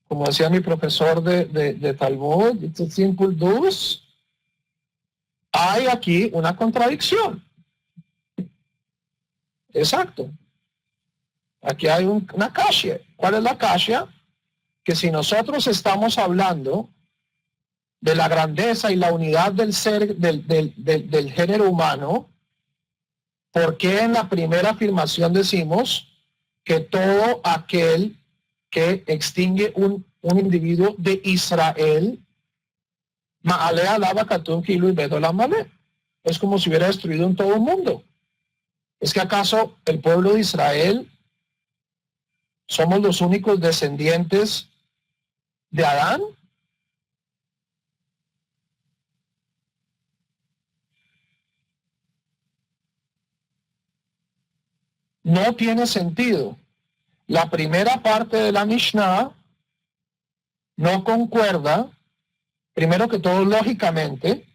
como decía mi profesor de Talmud, it's a simple do's, hay aquí una contradicción. Exacto. Aquí hay una kasha. ¿Cuál es la kasha? Que si nosotros estamos hablando de la grandeza y la unidad del ser, del género humano, ¿por qué en la primera afirmación decimos que todo aquel que extingue un individuo de Israel, Ma'alea lava katun kilo y bedolamale? Es como si hubiera destruido en todo el mundo. ¿Es que acaso el pueblo de Israel somos los únicos descendientes de Adán? no tiene sentido. La primera parte de la Mishnah no concuerda, primero que todo, lógicamente,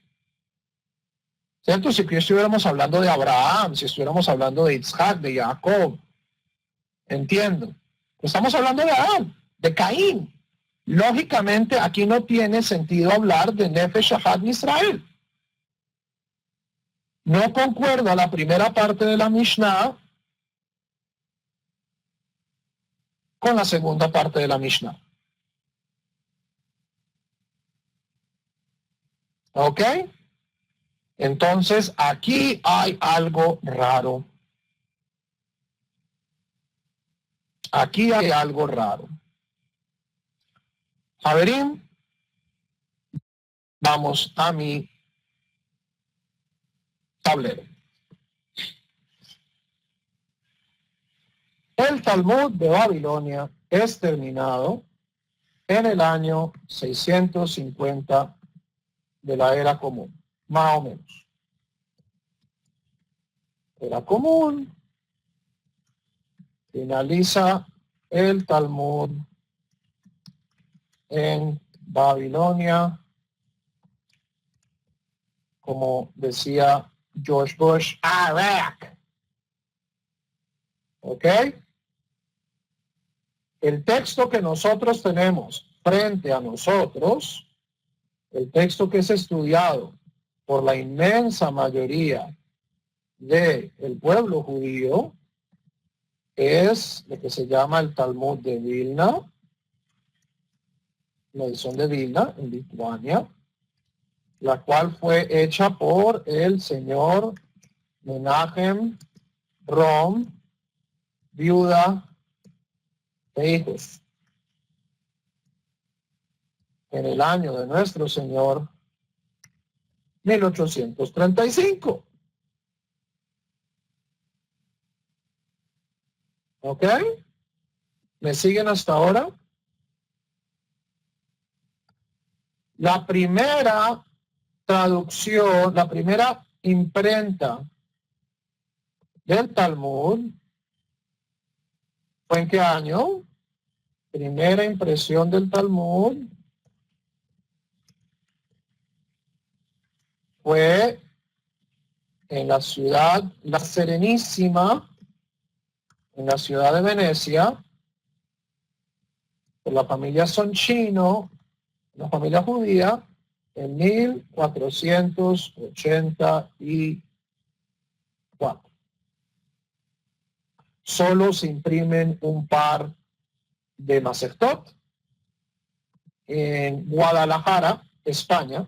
¿cierto? Si estuviéramos hablando de Abraham, si estuviéramos hablando de Isaac, de Jacob, entiendo. Estamos hablando de Adán, de Caín. Lógicamente, aquí no tiene sentido hablar de Nefesh Ahad Israel. No concuerda la primera parte de la Mishnah con la segunda parte de la Mishnah. ¿Ok? Entonces, aquí hay algo raro. Aquí hay algo raro. Javerín, vamos a mi tablero. El Talmud de Babilonia es terminado en el año 650 de la era común, más o menos. Era común, finaliza el Talmud en Babilonia, como decía George Bush, Iraq. ¿Ok? El texto que nosotros tenemos frente a nosotros, el texto que es estudiado por la inmensa mayoría del pueblo judío, es lo que se llama el Talmud de Vilna, la edición de Vilna en Lituania, la cual fue hecha por el señor Menachem Rom, viuda de hijos, en el año de nuestro Señor 1835. ¿Ok? ¿Me siguen hasta ahora? La primera traducción, la primera imprenta del Talmud, ¿fue en qué año? Primera impresión del Talmud fue en la ciudad La Serenísima, en la ciudad de Venecia, por la familia Sonchino, una familia judía, en 1484. Solo se imprimen un par de Masechtot en Guadalajara, España.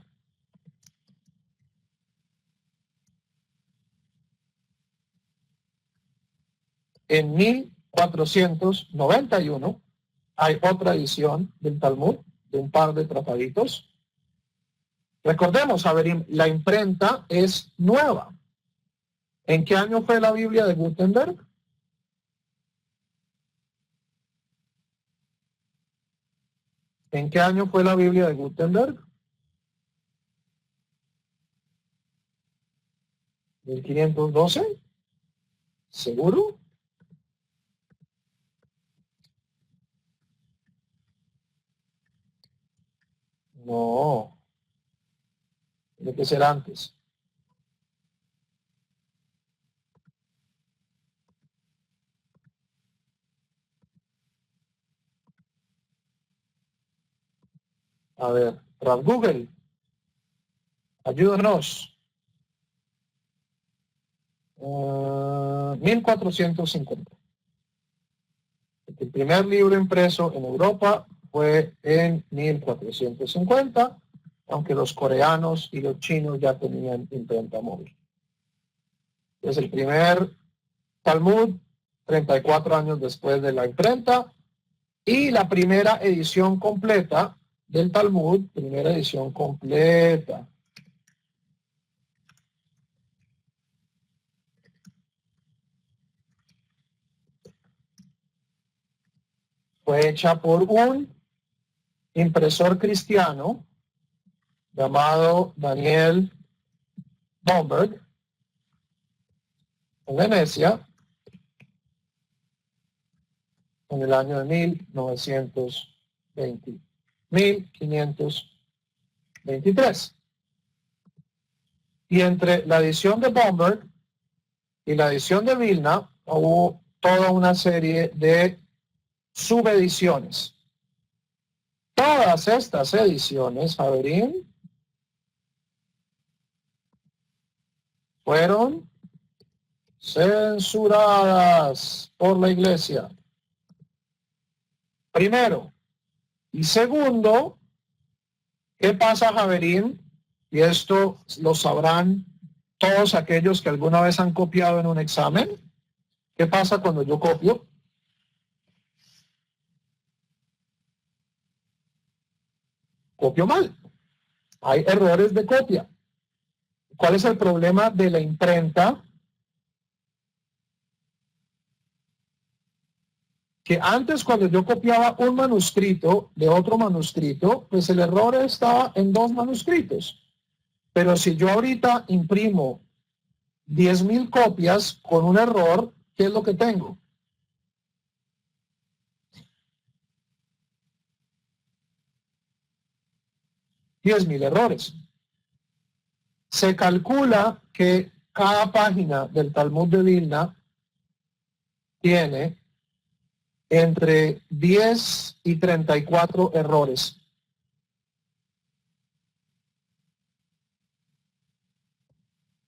En 1491 hay otra edición del Talmud, de un par de trataditos. Recordemos, la imprenta es nueva. ¿En qué año fue la Biblia de Gutenberg? ¿En qué año fue la Biblia de Gutenberg? 1512. ¿Seguro? No. Tiene que ser antes. A ver, tras Google, ayúdanos. 1450. El primer libro impreso en Europa fue en 1450, aunque los coreanos y los chinos ya tenían imprenta móvil. Es el primer Talmud, 34 años después de la imprenta, y la primera edición completa del Talmud, primera edición completa. Fue hecha por un impresor cristiano llamado Daniel Bomberg, en Venecia, en el año de 1523. Y entre la edición de Bomberg y la edición de Vilna hubo toda una serie de subediciones. Todas estas ediciones, Javerín, fueron censuradas por la Iglesia. Primero. Y segundo, ¿qué pasa, Javerín? Y esto lo sabrán todos aquellos que alguna vez han copiado en un examen. ¿Qué pasa cuando yo copio? Copio mal. Hay errores de copia. ¿Cuál es el problema de la imprenta? Que antes, cuando yo copiaba un manuscrito de otro manuscrito, pues el error estaba en dos manuscritos. Pero si yo ahorita imprimo 10,000 copias con un error, ¿qué es lo que tengo? $10,000 errores. Se calcula que cada página del Talmud de Vilna tiene entre 10 y 34 errores.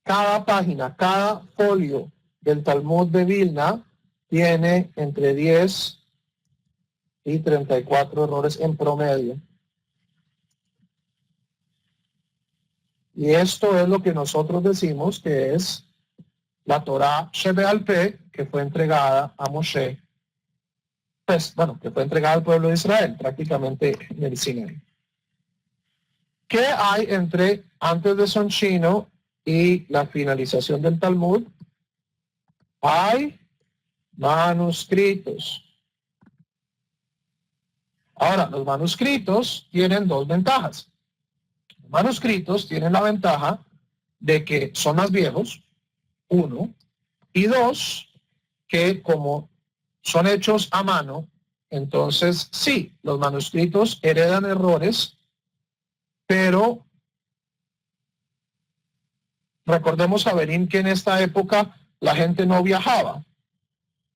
Cada página, cada folio del Talmud de Vilna tiene entre 10 y 34 errores en promedio. Y esto es lo que nosotros decimos que es la Torá Shebe'al Peh, que fue entregada a Moshe, pues, bueno, que fue entregada al pueblo de Israel, prácticamente en el Sinaí. ¿Qué hay entre antes de Sonchino y la finalización del Talmud? Hay manuscritos. Ahora, los manuscritos tienen dos ventajas. Los manuscritos tienen la ventaja de que son más viejos, uno, y dos, que como son hechos a mano, entonces sí, los manuscritos heredan errores, pero recordemos, Javerín, que en esta época la gente no viajaba.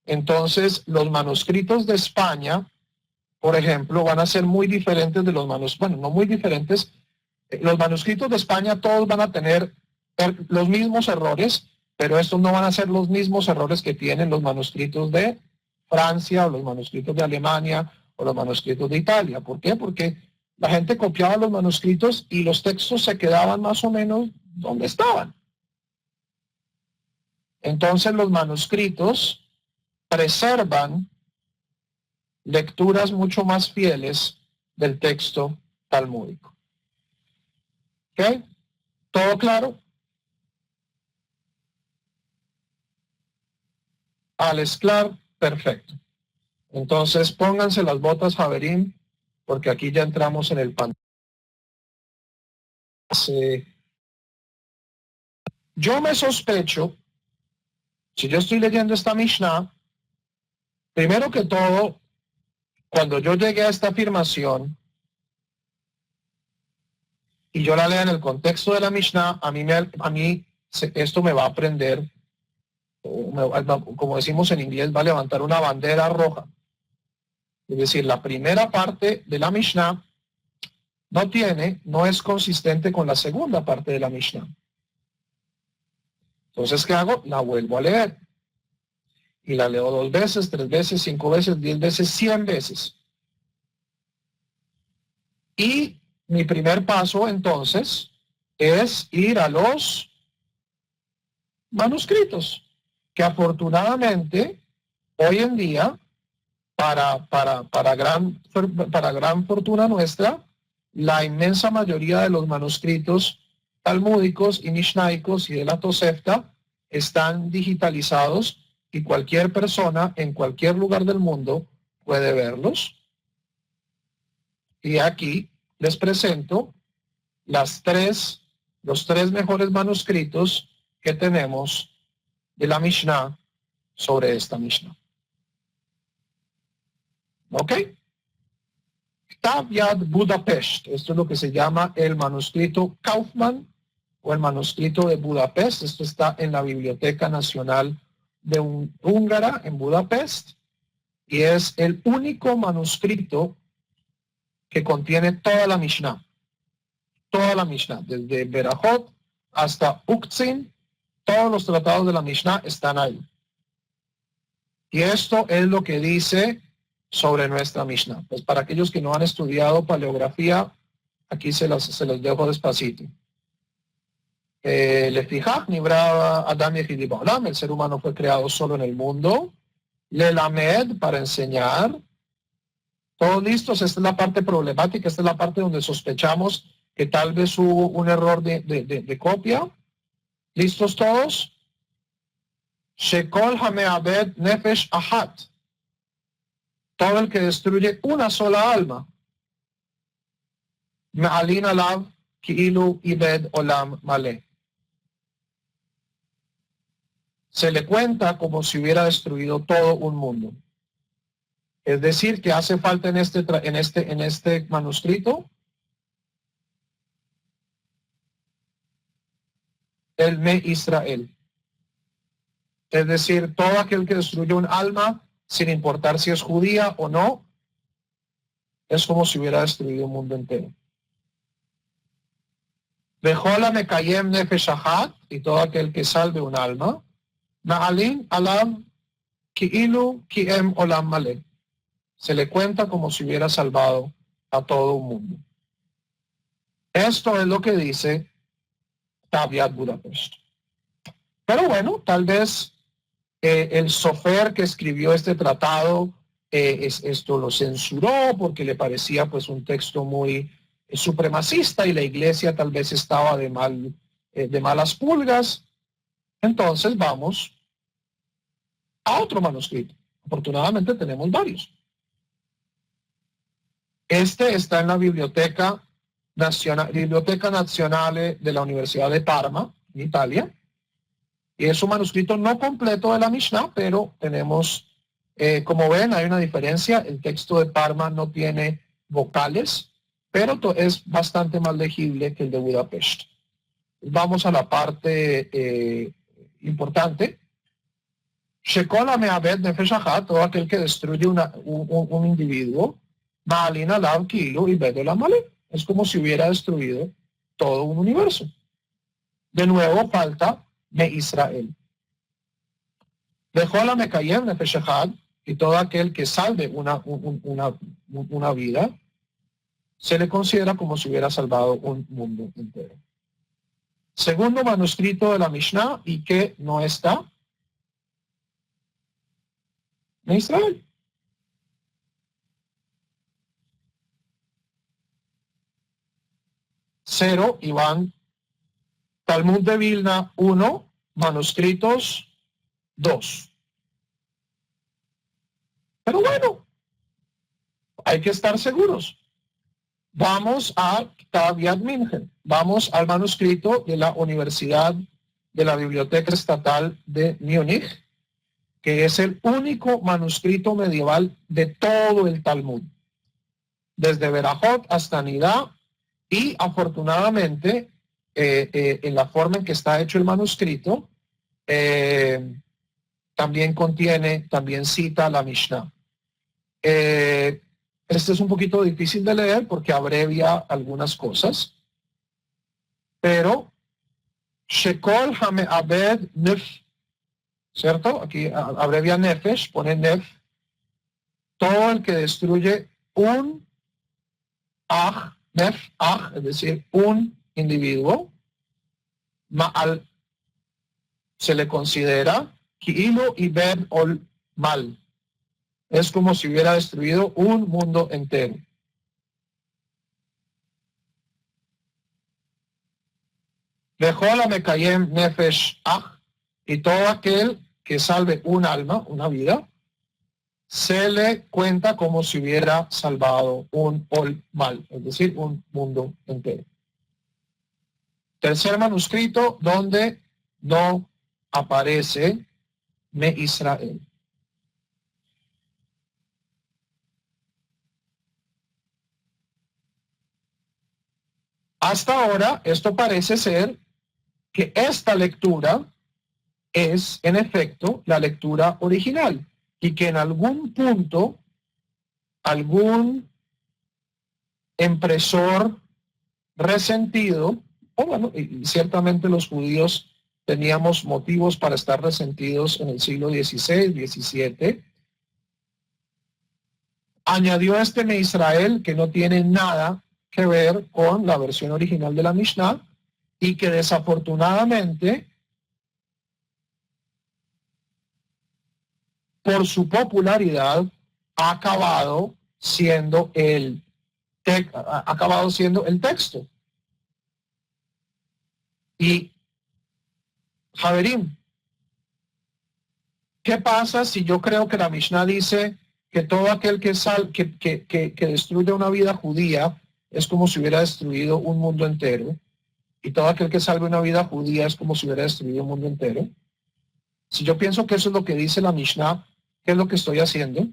Entonces, los manuscritos de España, por ejemplo, van a ser muy diferentes de los manuscritos, bueno, no muy diferentes. Los manuscritos de España todos van a tener los mismos errores, pero estos no van a ser los mismos errores que tienen los manuscritos de Francia o los manuscritos de Alemania o los manuscritos de Italia. ¿Por qué? Porque la gente copiaba los manuscritos y los textos se quedaban más o menos donde estaban. Entonces los manuscritos preservan lecturas mucho más fieles del texto talmúdico. ¿Ok? ¿Todo claro? Al esclar, perfecto. Entonces pónganse las botas, Javerín, porque aquí ya entramos en el pan. Yo me sospecho, si yo estoy leyendo esta Mishnah, primero que todo, cuando yo llegué a esta afirmación y yo la leo en el contexto de la Mishnah, a mí esto me va a aprender, como decimos en inglés, va a levantar una bandera roja. Es decir, la primera parte de la Mishnah no es consistente con la segunda parte de la Mishnah. Entonces, ¿qué hago? La vuelvo a leer. Y la leo 2 veces, 3 veces, 5 veces, 10 veces, 100 veces. Y mi primer paso, entonces, es ir a los manuscritos, que afortunadamente, hoy en día, para gran fortuna nuestra, la inmensa mayoría de los manuscritos talmúdicos y mishnaicos y de la Tosefta están digitalizados y cualquier persona en cualquier lugar del mundo puede verlos. Y aquí les presento los tres mejores manuscritos que tenemos de la Mishnah sobre esta Mishnah. ¿Ok? Ktav Yad Budapest. Esto es lo que se llama el manuscrito Kaufman o el manuscrito de Budapest. Esto está en la Biblioteca Nacional de Húngara en Budapest y es el único manuscrito que contiene toda la Mishnah. Toda la Mishnah, desde Berajot hasta Uktzin, todos los tratados de la Mishnah están ahí. Y esto es lo que dice sobre nuestra Mishnah. Pues para aquellos que no han estudiado paleografía, aquí se los dejo despacito. Lefijach Nibra Adam Yehidi Ba'olam, el ser humano fue creado solo en el mundo. Lelamed, para enseñar. Todos listos, esta es la parte problemática, esta es la parte donde sospechamos que tal vez hubo un error de copia. ¿Listos todos? Shekol Hameabed Nefesh Ahat. Todo el que destruye una sola alma. Me'alin alav ki'ilu ibed olam maleh. Se le cuenta como si hubiera destruido todo un mundo. Es decir, que hace falta en este manuscrito el Me Israel. Es decir, todo aquel que destruye un alma, sin importar si es judía o no, es como si hubiera destruido un mundo entero. Bejola Mekayem Nefesh Ahat, y todo aquel que salve un alma, Ma'alin Alam Ki'ilu Ki'em Olam Maleh. Se le cuenta como si hubiera salvado a todo un mundo. Esto es lo que dice Ktav Yad Budapest. Pero bueno, tal vez el Sofer que escribió este tratado, esto lo censuró porque le parecía pues un texto muy supremacista y la iglesia tal vez estaba de malas pulgas. Entonces vamos a otro manuscrito. Afortunadamente tenemos varios. Este está en la Biblioteca Nazionale de la Universidad de Parma, en Italia. Y es un manuscrito no completo de la Mishnah, pero tenemos, como ven, hay una diferencia. El texto de Parma no tiene vocales, pero es bastante más legible que el de Budapest. Vamos a la parte importante. Shekola me'abed nefesh achat, todo aquel que destruye un individuo, ma'alin alav ki'ilu ibed olam maleh. Es como si hubiera destruido todo un universo. De nuevo falta Me Israel. Bejola Mekayem Nefesh Echad, y todo aquel que salve una vida, se le considera como si hubiera salvado un mundo entero. Segundo manuscrito de la Mishnah, y que no está, Me Israel. Cero, Iván. Talmud de Vilna 1, manuscritos 2. Pero bueno, hay que estar seguros. Vamos a Ktav Yad Minchen. Vamos al manuscrito de la Universidad de la Biblioteca Estatal de Múnich, que es el único manuscrito medieval de todo el Talmud, desde Berajot hasta Nidá, y afortunadamente en la forma en que está hecho el manuscrito, también cita la Mishnah. Este es un poquito difícil de leer porque abrevia algunas cosas, pero Shekol Hameabed Nef, ¿cierto? Aquí abrevia Nefesh, pone Nef. Todo el que destruye un Aj, Nef, Aj, es decir, un individuo, Ma'al, se le considera Ki'ilu Ibed Ol Mal. Es como si hubiera destruido un mundo entero. Bejola Mekayem Nefesh Aj, y todo aquel que salve un alma, una vida, se le cuenta como si hubiera salvado un Ol Mal, es decir, un mundo entero. Tercer manuscrito donde no aparece Me Israel. Hasta ahora, esto parece ser que esta lectura es, en efecto, la lectura original y que en algún punto, algún impresor resentido, o bueno, y ciertamente los judíos teníamos motivos para estar resentidos en el siglo XVI, XVII, añadió este en Israel que no tiene nada que ver con la versión original de la Mishnah y que desafortunadamente por su popularidad ha acabado siendo el texto. Y Javerín, ¿qué pasa si yo creo que la Mishnah dice que todo aquel que destruye una vida judía es como si hubiera destruido un mundo entero? Y todo aquel que salve una vida judía es como si hubiera destruido un mundo entero. Si yo pienso que eso es lo que dice la Mishnah, ¿qué es lo que estoy haciendo?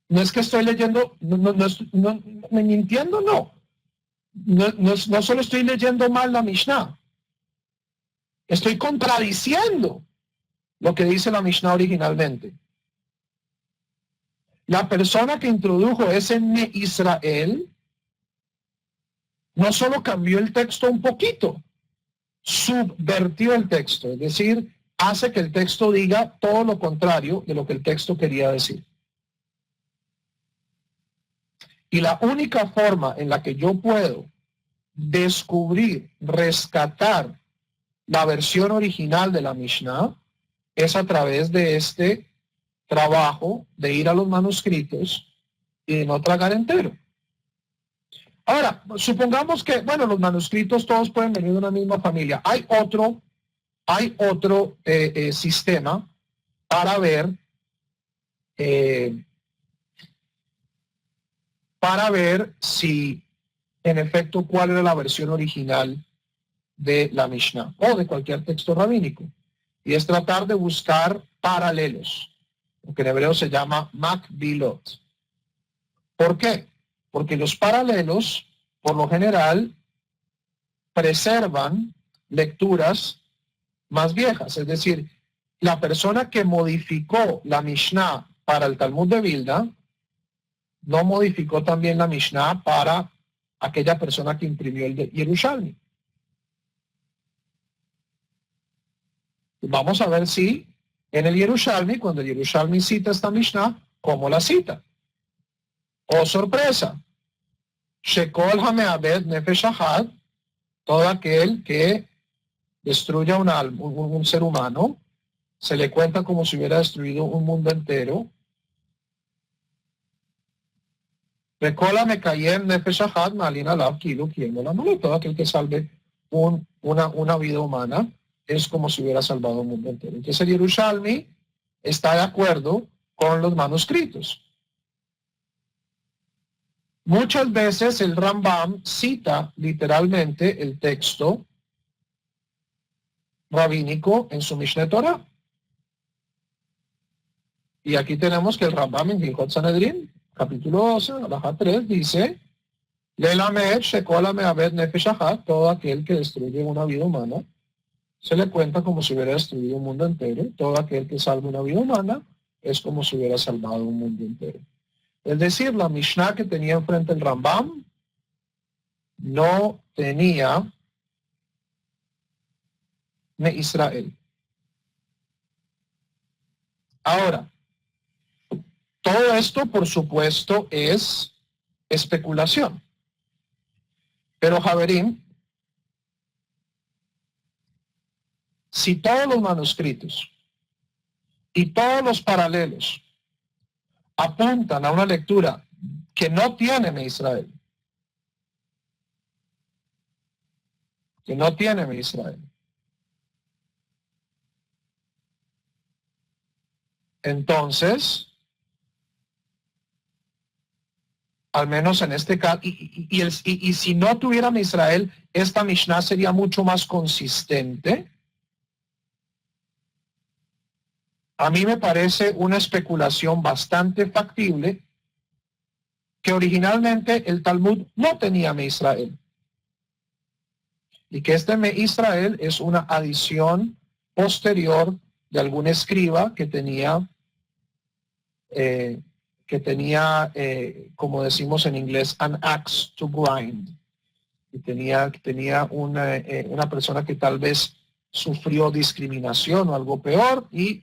No es que estoy leyendo, no, me mintiendo, no. No solo estoy leyendo mal la Mishnah, estoy contradiciendo lo que dice la Mishnah originalmente. La persona que introdujo ese Ne Israel no solo cambió el texto un poquito, subvertió el texto, es decir, hace que el texto diga todo lo contrario de lo que el texto quería decir. Y la única forma en la que yo puedo descubrir, rescatar la versión original de la Mishnah es a través de este trabajo de ir a los manuscritos y de no tragar entero. Ahora, supongamos que, bueno, los manuscritos todos pueden venir de una misma familia. Hay otro sistema para ver si en efecto cuál era la versión original de la Mishnah o de cualquier texto rabínico. Y es tratar de buscar paralelos, lo que en hebreo se llama makbilot. ¿Por qué? Porque los paralelos, por lo general, preservan lecturas más viejas. Es decir, la persona que modificó la Mishnah para el Talmud de Vilna no modificó también la Mishnah para aquella persona que imprimió el de Yerushalmi. Vamos a ver si en el Yerushalmi, cuando el Yerushalmi cita esta Mishnah, ¿cómo la cita? ¡Oh, sorpresa! Shekol hameabed nefesh ahad, todo aquel que destruya un ser humano, se le cuenta como si hubiera destruido un mundo entero. Rekola mekayem nefesh ahad malin alav kilu kiyem olam melo, todo aquel que salve una vida humana es como si hubiera salvado un mundo entero. Entonces el Yerushalmi está de acuerdo con los manuscritos. Muchas veces el Rambam cita literalmente el texto rabínico en su Mishneh Torah. Y aquí tenemos que el Rambam en Hilchot Sanedrin, capítulo 12, alajá 3, dice: Lelamed shekol hameabed nefesh ahad, todo aquel que destruye una vida humana, se le cuenta como si hubiera destruido un mundo entero. Todo aquel que salva una vida humana es como si hubiera salvado un mundo entero. Es decir, la Mishnah que tenía enfrente el Rambam no tenía Ne Israel. Ahora, todo esto, por supuesto, es especulación. Pero, Javerín, si todos los manuscritos y todos los paralelos apuntan a una lectura que no tiene Ne Israel, entonces, al menos en este caso, y si no tuviera Israel, esta Mishnah sería mucho más consistente. A mí me parece una especulación bastante factible que originalmente el Talmud no tenía Me Israel. Y que este Me Israel es una adición posterior de algún escriba que tenía, como decimos en inglés, an axe to grind. Y tenía una persona que tal vez sufrió discriminación o algo peor y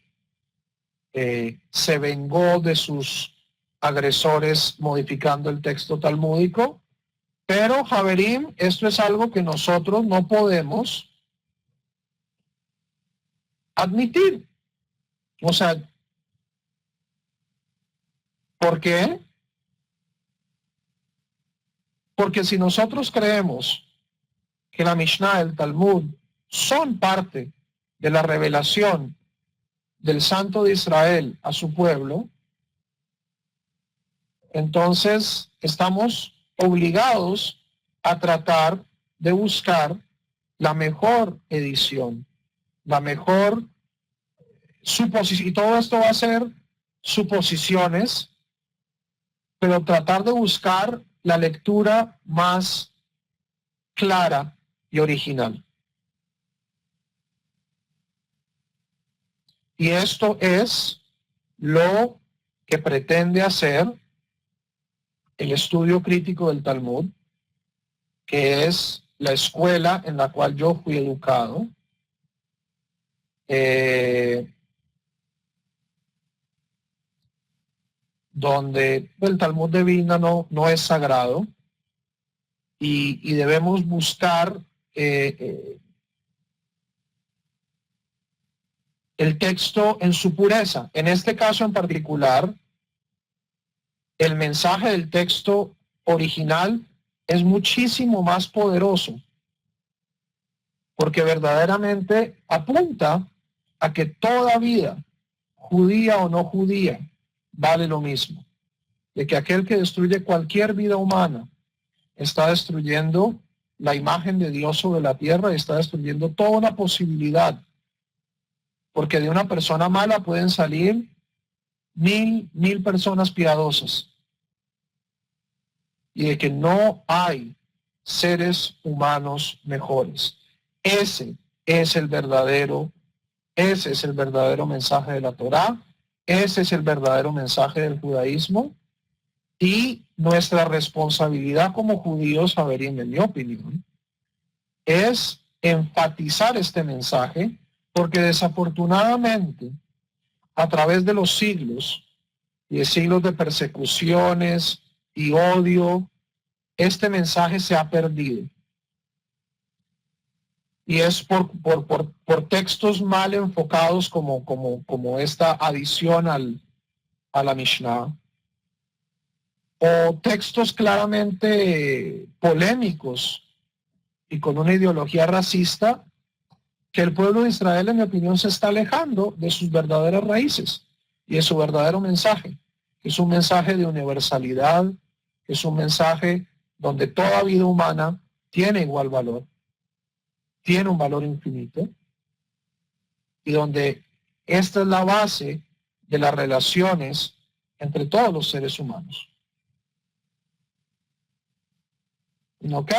se vengó de sus agresores modificando el texto talmúdico. Pero, Javerim, esto es algo que nosotros no podemos admitir. O sea, ¿por qué? Porque si nosotros creemos que la Mishnah, el Talmud, son parte de la revelación del Santo de Israel a su pueblo, entonces estamos obligados a tratar de buscar la mejor edición, la mejor suposición, y todo esto va a ser suposiciones, pero tratar de buscar la lectura más clara y original. Y esto es lo que pretende hacer el estudio crítico del Talmud, que es la escuela en la cual yo fui educado. Donde el Talmud de Vilna no es sagrado y debemos buscar el texto en su pureza. En este caso en particular, el mensaje del texto original es muchísimo más poderoso, porque verdaderamente apunta a que toda vida, judía o no judía, vale lo mismo, de que aquel que destruye cualquier vida humana está destruyendo la imagen de Dios sobre la tierra y está destruyendo toda una posibilidad, porque de una persona mala pueden salir mil personas piadosas, y de que no hay seres humanos mejores. Ese es el verdadero mensaje de la Torá, ese es el verdadero mensaje del judaísmo, y nuestra responsabilidad como judíos, en mi opinión, es enfatizar este mensaje, porque desafortunadamente a través de los siglos y de siglos de persecuciones y odio, este mensaje se ha perdido. Y es por textos mal enfocados como esta adición a la Mishnah, o textos claramente polémicos y con una ideología racista, que el pueblo de Israel, en mi opinión, se está alejando de sus verdaderas raíces y de su verdadero mensaje, que es un mensaje de universalidad, que es un mensaje donde toda vida humana tiene igual valor, tiene un valor infinito, y donde esta es la base de las relaciones entre todos los seres humanos. ¿Ok?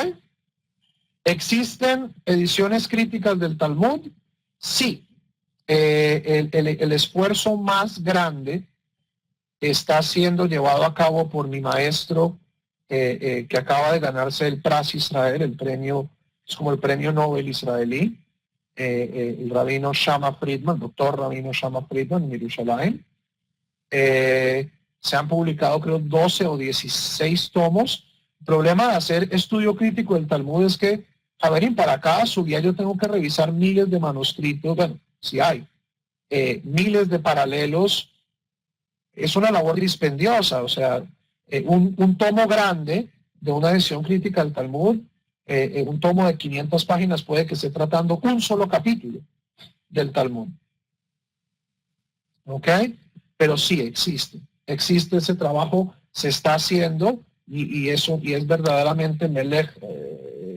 ¿Existen ediciones críticas del Talmud? Sí. El esfuerzo más grande está siendo llevado a cabo por mi maestro, que acaba de ganarse el Pras Israel, el premio, es como el premio Nobel israelí, el rabino Shama Friedman, doctor rabino Shama Friedman en Jerusalén. Se han publicado, creo, 12 o 16 tomos. El problema de hacer estudio crítico del Talmud es que, para cada subida yo tengo que revisar miles de manuscritos, bueno, si hay, miles de paralelos. Es una labor dispendiosa, o sea, un tomo grande de una edición crítica del Talmud, un tomo de 500 páginas puede que esté tratando un solo capítulo del Talmud. ¿Ok? Pero sí existe ese trabajo, se está haciendo, y es verdaderamente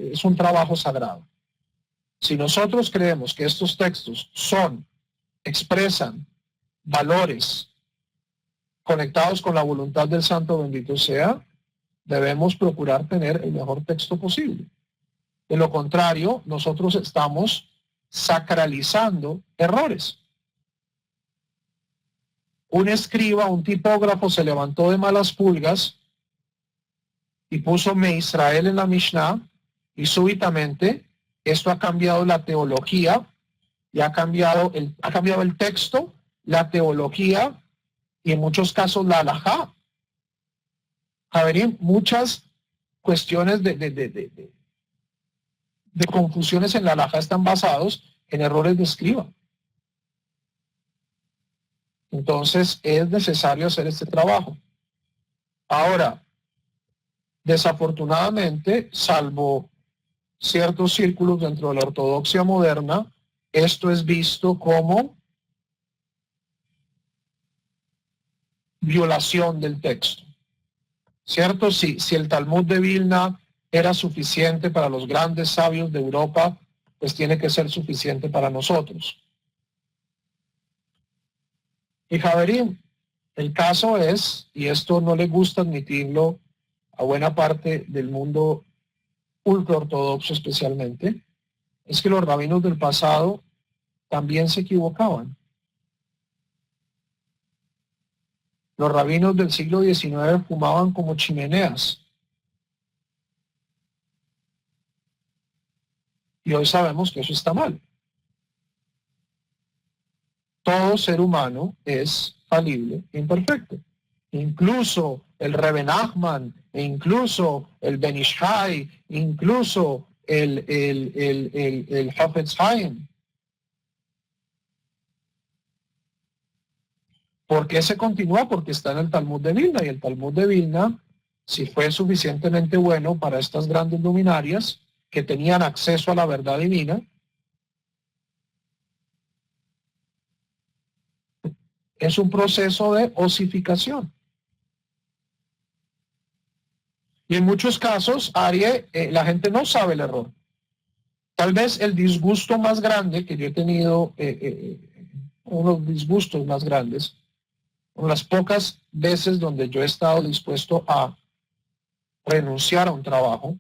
es un trabajo sagrado. Si nosotros creemos que estos textos expresan valores conectados con la voluntad del Santo bendito sea, debemos procurar tener el mejor texto posible. De lo contrario, nosotros estamos sacralizando errores. Un escriba, un tipógrafo se levantó de malas pulgas y puso Me Israel en la Mishnah, y súbitamente esto ha cambiado la teología y ha cambiado el texto, la teología y en muchos casos la halajá. A ver, muchas cuestiones de confusiones en la halajá están basados en errores de escriba. Entonces es necesario hacer este trabajo. Ahora, desafortunadamente, salvo ciertos círculos dentro de la ortodoxia moderna, esto es visto como violación del texto. ¿Cierto? Si el Talmud de Vilna era suficiente para los grandes sabios de Europa, pues tiene que ser suficiente para nosotros. Y Javerín, el caso es, y esto no le gusta admitirlo a buena parte del mundo ultraortodoxo especialmente, es que los rabinos del pasado también se equivocaban. Los rabinos del siglo XIX fumaban como chimeneas. Y hoy sabemos que eso está mal. Todo ser humano es falible e imperfecto. Incluso el Rebbe Nachman, incluso el Ben Ish Chai, incluso el Hafetz Haim. ¿Por qué se continúa? Porque está en el Talmud de Vilna, y el Talmud de Vilna, si fue suficientemente bueno para estas grandes luminarias que tenían acceso a la verdad divina, es un proceso de osificación. Y en muchos casos, Arie, la gente no sabe el error. Tal vez el disgusto más grande que yo he tenido, unos disgustos más grandes, las pocas veces donde yo he estado dispuesto a renunciar a un trabajo,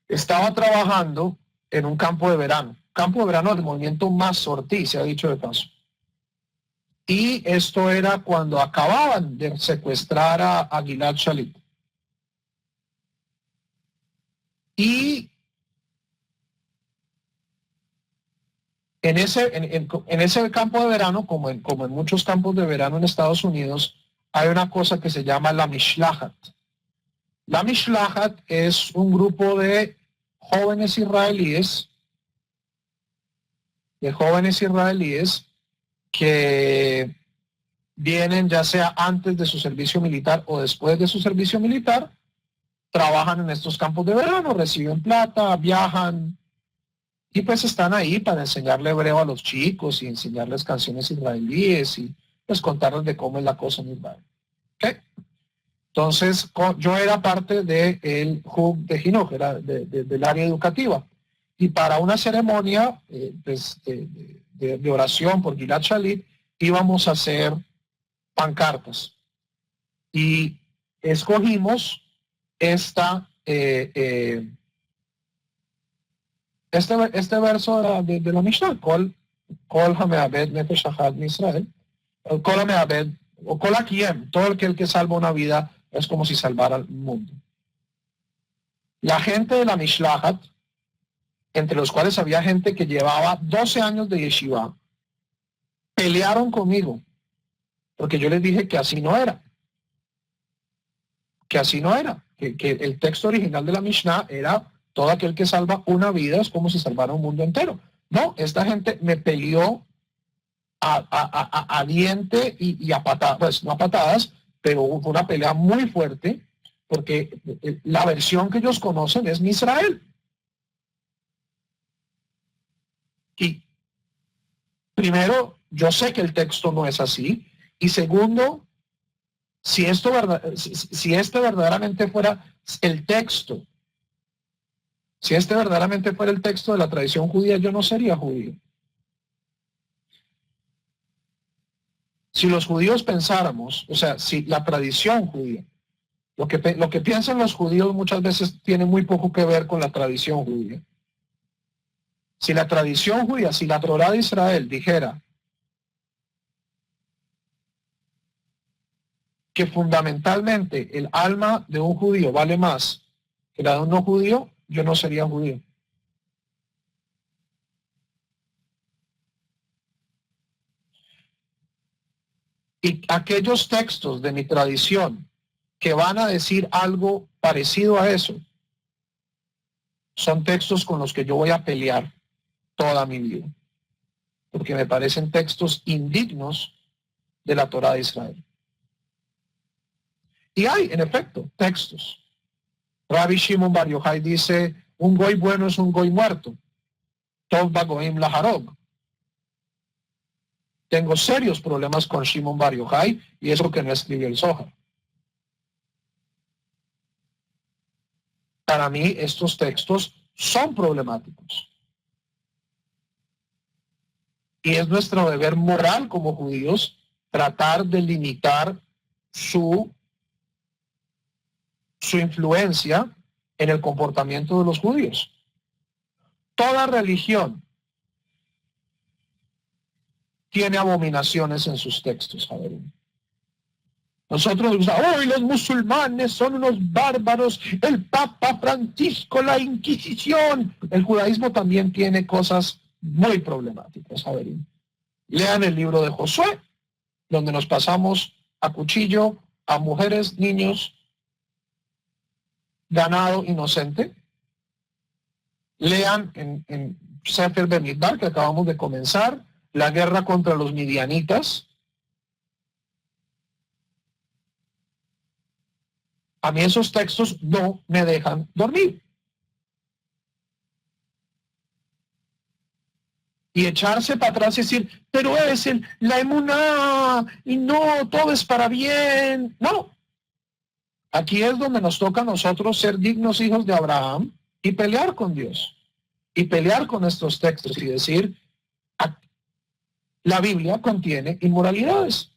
estaba trabajando en un campo de verano del movimiento Masortí, se ha dicho de paso. Y esto era cuando acababan de secuestrar a Gilad Shalit. Y en ese campo de verano, como en muchos campos de verano en Estados Unidos, hay una cosa que se llama la Mishlahat. La Mishlahat es un grupo de jóvenes israelíes que vienen ya sea antes de su servicio militar o después de su servicio militar, trabajan en estos campos de verano, reciben plata, viajan y pues están ahí para enseñarle hebreo a los chicos y enseñarles canciones israelíes y pues contarles de cómo es la cosa en Israel. ¿Okay? Entonces yo era parte del Hub de Hinoch, era del área educativa, y para una ceremonia pues, de oración por Gilad Shalit íbamos a hacer pancartas y escogimos este verso de la Mishnah, Kol Hameabed Nefesh Achad Misrael, Kol Hameabed o Kol Hakiem, todo el que salva una vida es como si salvara el mundo. La gente de la Mishlahat, entre los cuales había gente que llevaba 12 años de yeshiva, pelearon conmigo, porque yo les dije que así no era. Que el texto original de la Mishnah era todo aquel que salva una vida es como si salvara un mundo entero. No, esta gente me peleó a diente y a patadas, pues no a patadas, pero fue una pelea muy fuerte, porque la versión que ellos conocen es Misrael. Y primero, yo sé que el texto no es así, y segundo, si este verdaderamente fuera el texto, si este verdaderamente fuera el texto de la tradición judía, yo no sería judío. Si los judíos pensáramos, o sea, si la tradición judía, lo que piensan los judíos muchas veces tiene muy poco que ver con la tradición judía. Si la tradición judía, si la Torá de Israel dijera que fundamentalmente el alma de un judío vale más que la de un no judío, yo no sería judío. Y aquellos textos de mi tradición que van a decir algo parecido a eso, son textos con los que yo voy a pelear toda mi vida, porque me parecen textos indignos de la Torá de Israel. Y hay, en efecto, textos. Rabbi Shimon Bar Yochai dice, un goy bueno es un goy muerto. Tov bagoim laharog. Tengo serios problemas con Shimon Bar Yochai y eso que no escribió el Zohar. Para mí estos textos son problemáticos. Y es nuestro deber moral como judíos tratar de limitar su influencia en el comportamiento de los judíos. Toda religión tiene abominaciones en sus textos, Javier. Nosotros, hoy los musulmanes son unos bárbaros, el Papa Francisco, la Inquisición. El judaísmo también tiene cosas muy problemáticas, Javier. Lean el libro de Josué, donde nos pasamos a cuchillo a mujeres, niños, ganado inocente. Lean en Sefer Bemidbar, que acabamos de comenzar, la guerra contra los midianitas. A mí esos textos no me dejan dormir. Y echarse para atrás y decir, pero es la emuná, y no, todo es para bien. No. Aquí es donde nos toca a nosotros ser dignos hijos de Abraham y pelear con Dios. Y pelear con estos textos y decir, la Biblia contiene inmoralidades.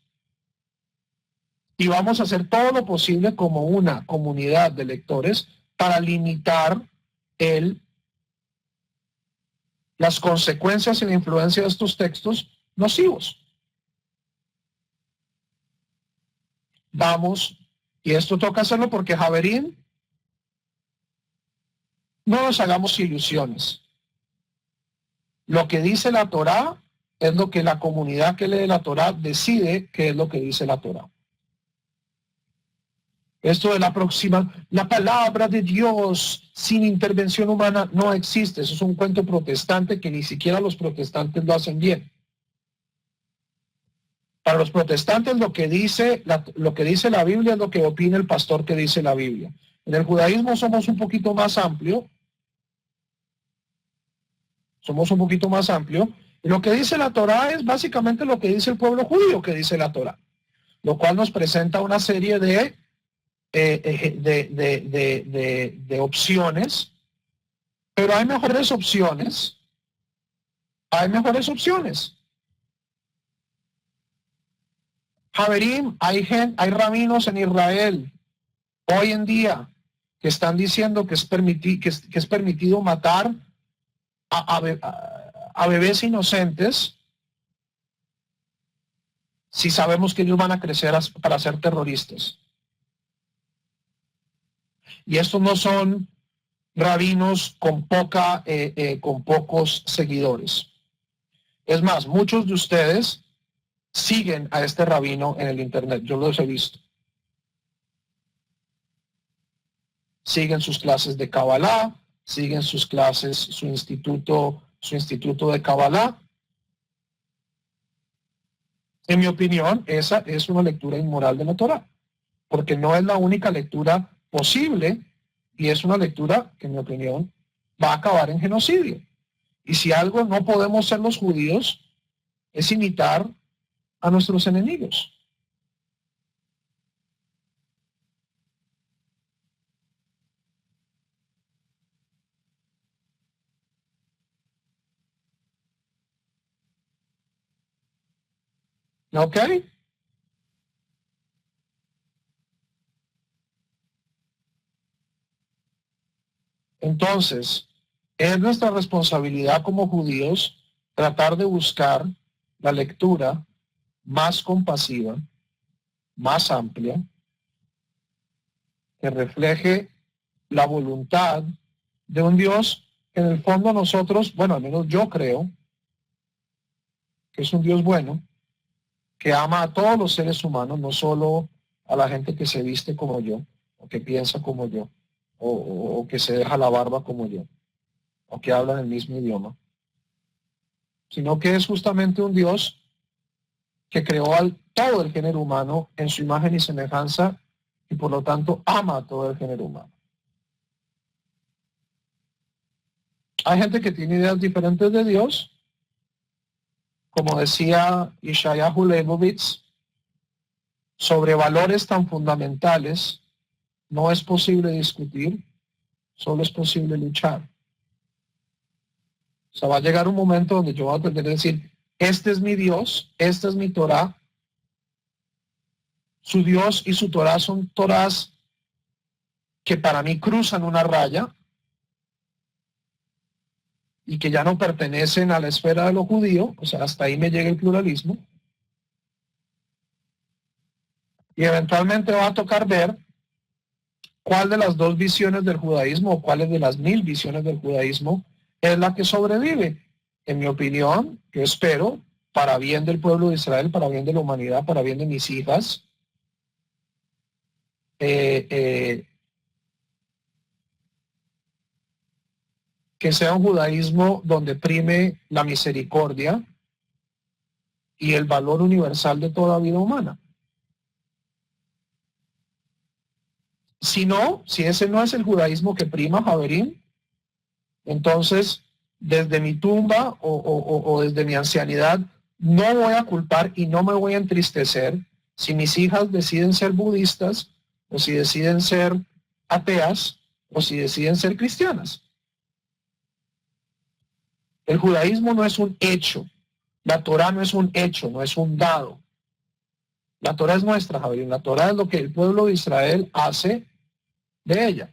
Y vamos a hacer todo lo posible como una comunidad de lectores para limitar las consecuencias y la influencia de estos textos nocivos. Vamos, y esto toca hacerlo porque Javerín, no nos hagamos ilusiones. Lo que dice la Torá es lo que la comunidad que lee la Torá decide que es lo que dice la Torá. Esto de la palabra de Dios sin intervención humana no existe. Eso es un cuento protestante que ni siquiera los protestantes lo hacen bien. Para los protestantes lo que dice la Biblia es lo que opina el pastor que dice la Biblia. En el judaísmo somos un poquito más amplio. Y lo que dice la Torá es básicamente lo que dice el pueblo judío que dice la Torá, lo cual nos presenta una serie de opciones, pero hay mejores opciones. Javerín, hay rabinos en Israel hoy en día que están diciendo que es permitido matar a bebés inocentes si sabemos que ellos van a crecer para ser terroristas. Y estos no son rabinos con pocos seguidores. Es más, muchos de ustedes siguen a este rabino en el internet, yo los he visto. Siguen sus clases de Kabbalah, siguen sus clases, su instituto de Kabbalah. En mi opinión, esa es una lectura inmoral de la Torá, porque no es la única lectura posible y es una lectura que, en mi opinión, va a acabar en genocidio. Y si algo no podemos ser los judíos, es imitar a nuestros enemigos. ¿Ok? Entonces, es nuestra responsabilidad como judíos tratar de buscar la lectura más compasiva, más amplia, que refleje la voluntad de un Dios que en el fondo nosotros, bueno, al menos yo creo que es un Dios bueno, que ama a todos los seres humanos, no solo a la gente que se viste como yo, o que piensa como yo, o que se deja la barba como yo, o que habla en el mismo idioma, sino que es justamente un Dios que creó al todo el género humano en su imagen y semejanza y por lo tanto ama a todo el género humano. Hay gente que tiene ideas diferentes de Dios, como decía Yeshayahu Leibovitz, sobre valores tan fundamentales no es posible discutir, solo es posible luchar. O sea, va a llegar un momento donde yo voy a tener que decir, este es mi Dios, esta es mi Torah. Su Dios y su Torah son Torahs que para mí cruzan una raya y que ya no pertenecen a la esfera de lo judío, o sea, hasta ahí me llega el pluralismo. Y eventualmente va a tocar ver cuál de las dos visiones del judaísmo o cuáles de las 1000 visiones del judaísmo es la que sobrevive. En mi opinión, yo espero, para bien del pueblo de Israel, para bien de la humanidad, para bien de mis hijas, que sea un judaísmo donde prime la misericordia y el valor universal de toda vida humana. Si no, si ese no es el judaísmo que prima, Javerín, entonces desde mi tumba o desde mi ancianidad no voy a culpar y no me voy a entristecer si mis hijas deciden ser budistas o si deciden ser ateas o si deciden ser cristianas. El judaísmo no es un hecho, la Torah no es un hecho, no es un dado. La Torah es nuestra, Javier. La Torah es lo que el pueblo de Israel hace de ella.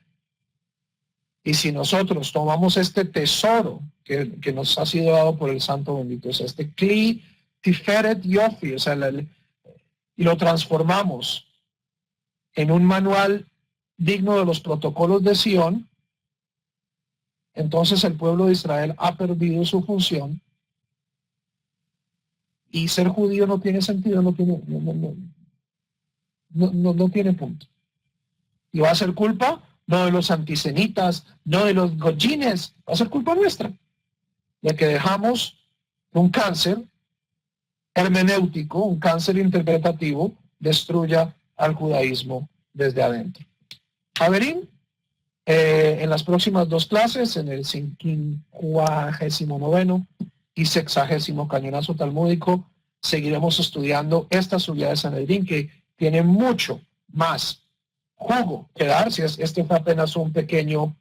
Y si nosotros tomamos este tesoro que nos ha sido dado por el Santo Bendito, o sea, este Kli Tiferet Yofi, o sea, y lo transformamos en un manual digno de los protocolos de Sion, entonces el pueblo de Israel ha perdido su función y ser judío no tiene sentido, no tiene punto. Y va a ser culpa no de los antisemitas, no de los goyines, va a ser culpa nuestra, de que dejamos un cáncer hermenéutico, un cáncer interpretativo, destruya al judaísmo desde adentro. Javerín, en las próximas 2 clases, en el 59º y 60º cañonazo talmúdico, seguiremos estudiando esta subida de Sanedrín, que tiene mucho más jugo que dar. Si este fue apenas un pequeño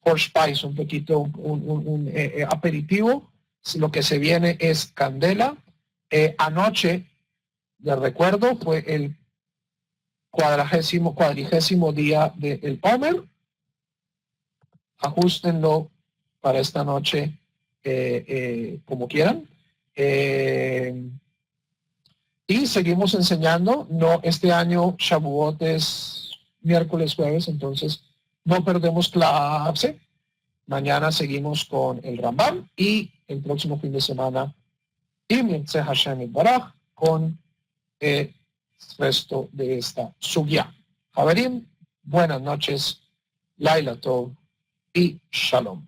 horse spice, un poquito, un aperitivo. Lo que se viene es candela. Anoche, les recuerdo, fue el cuadrigésimo día del Omer. Ajustenlo para esta noche como quieran. Y seguimos enseñando. No, este año Shavuot es miércoles, jueves, entonces no perdemos clase. Mañana seguimos con el Rambam y el próximo fin de semana Hashem Baraj con el resto de esta sugya. Javerim, buenas noches, Laila Tov y Shalom.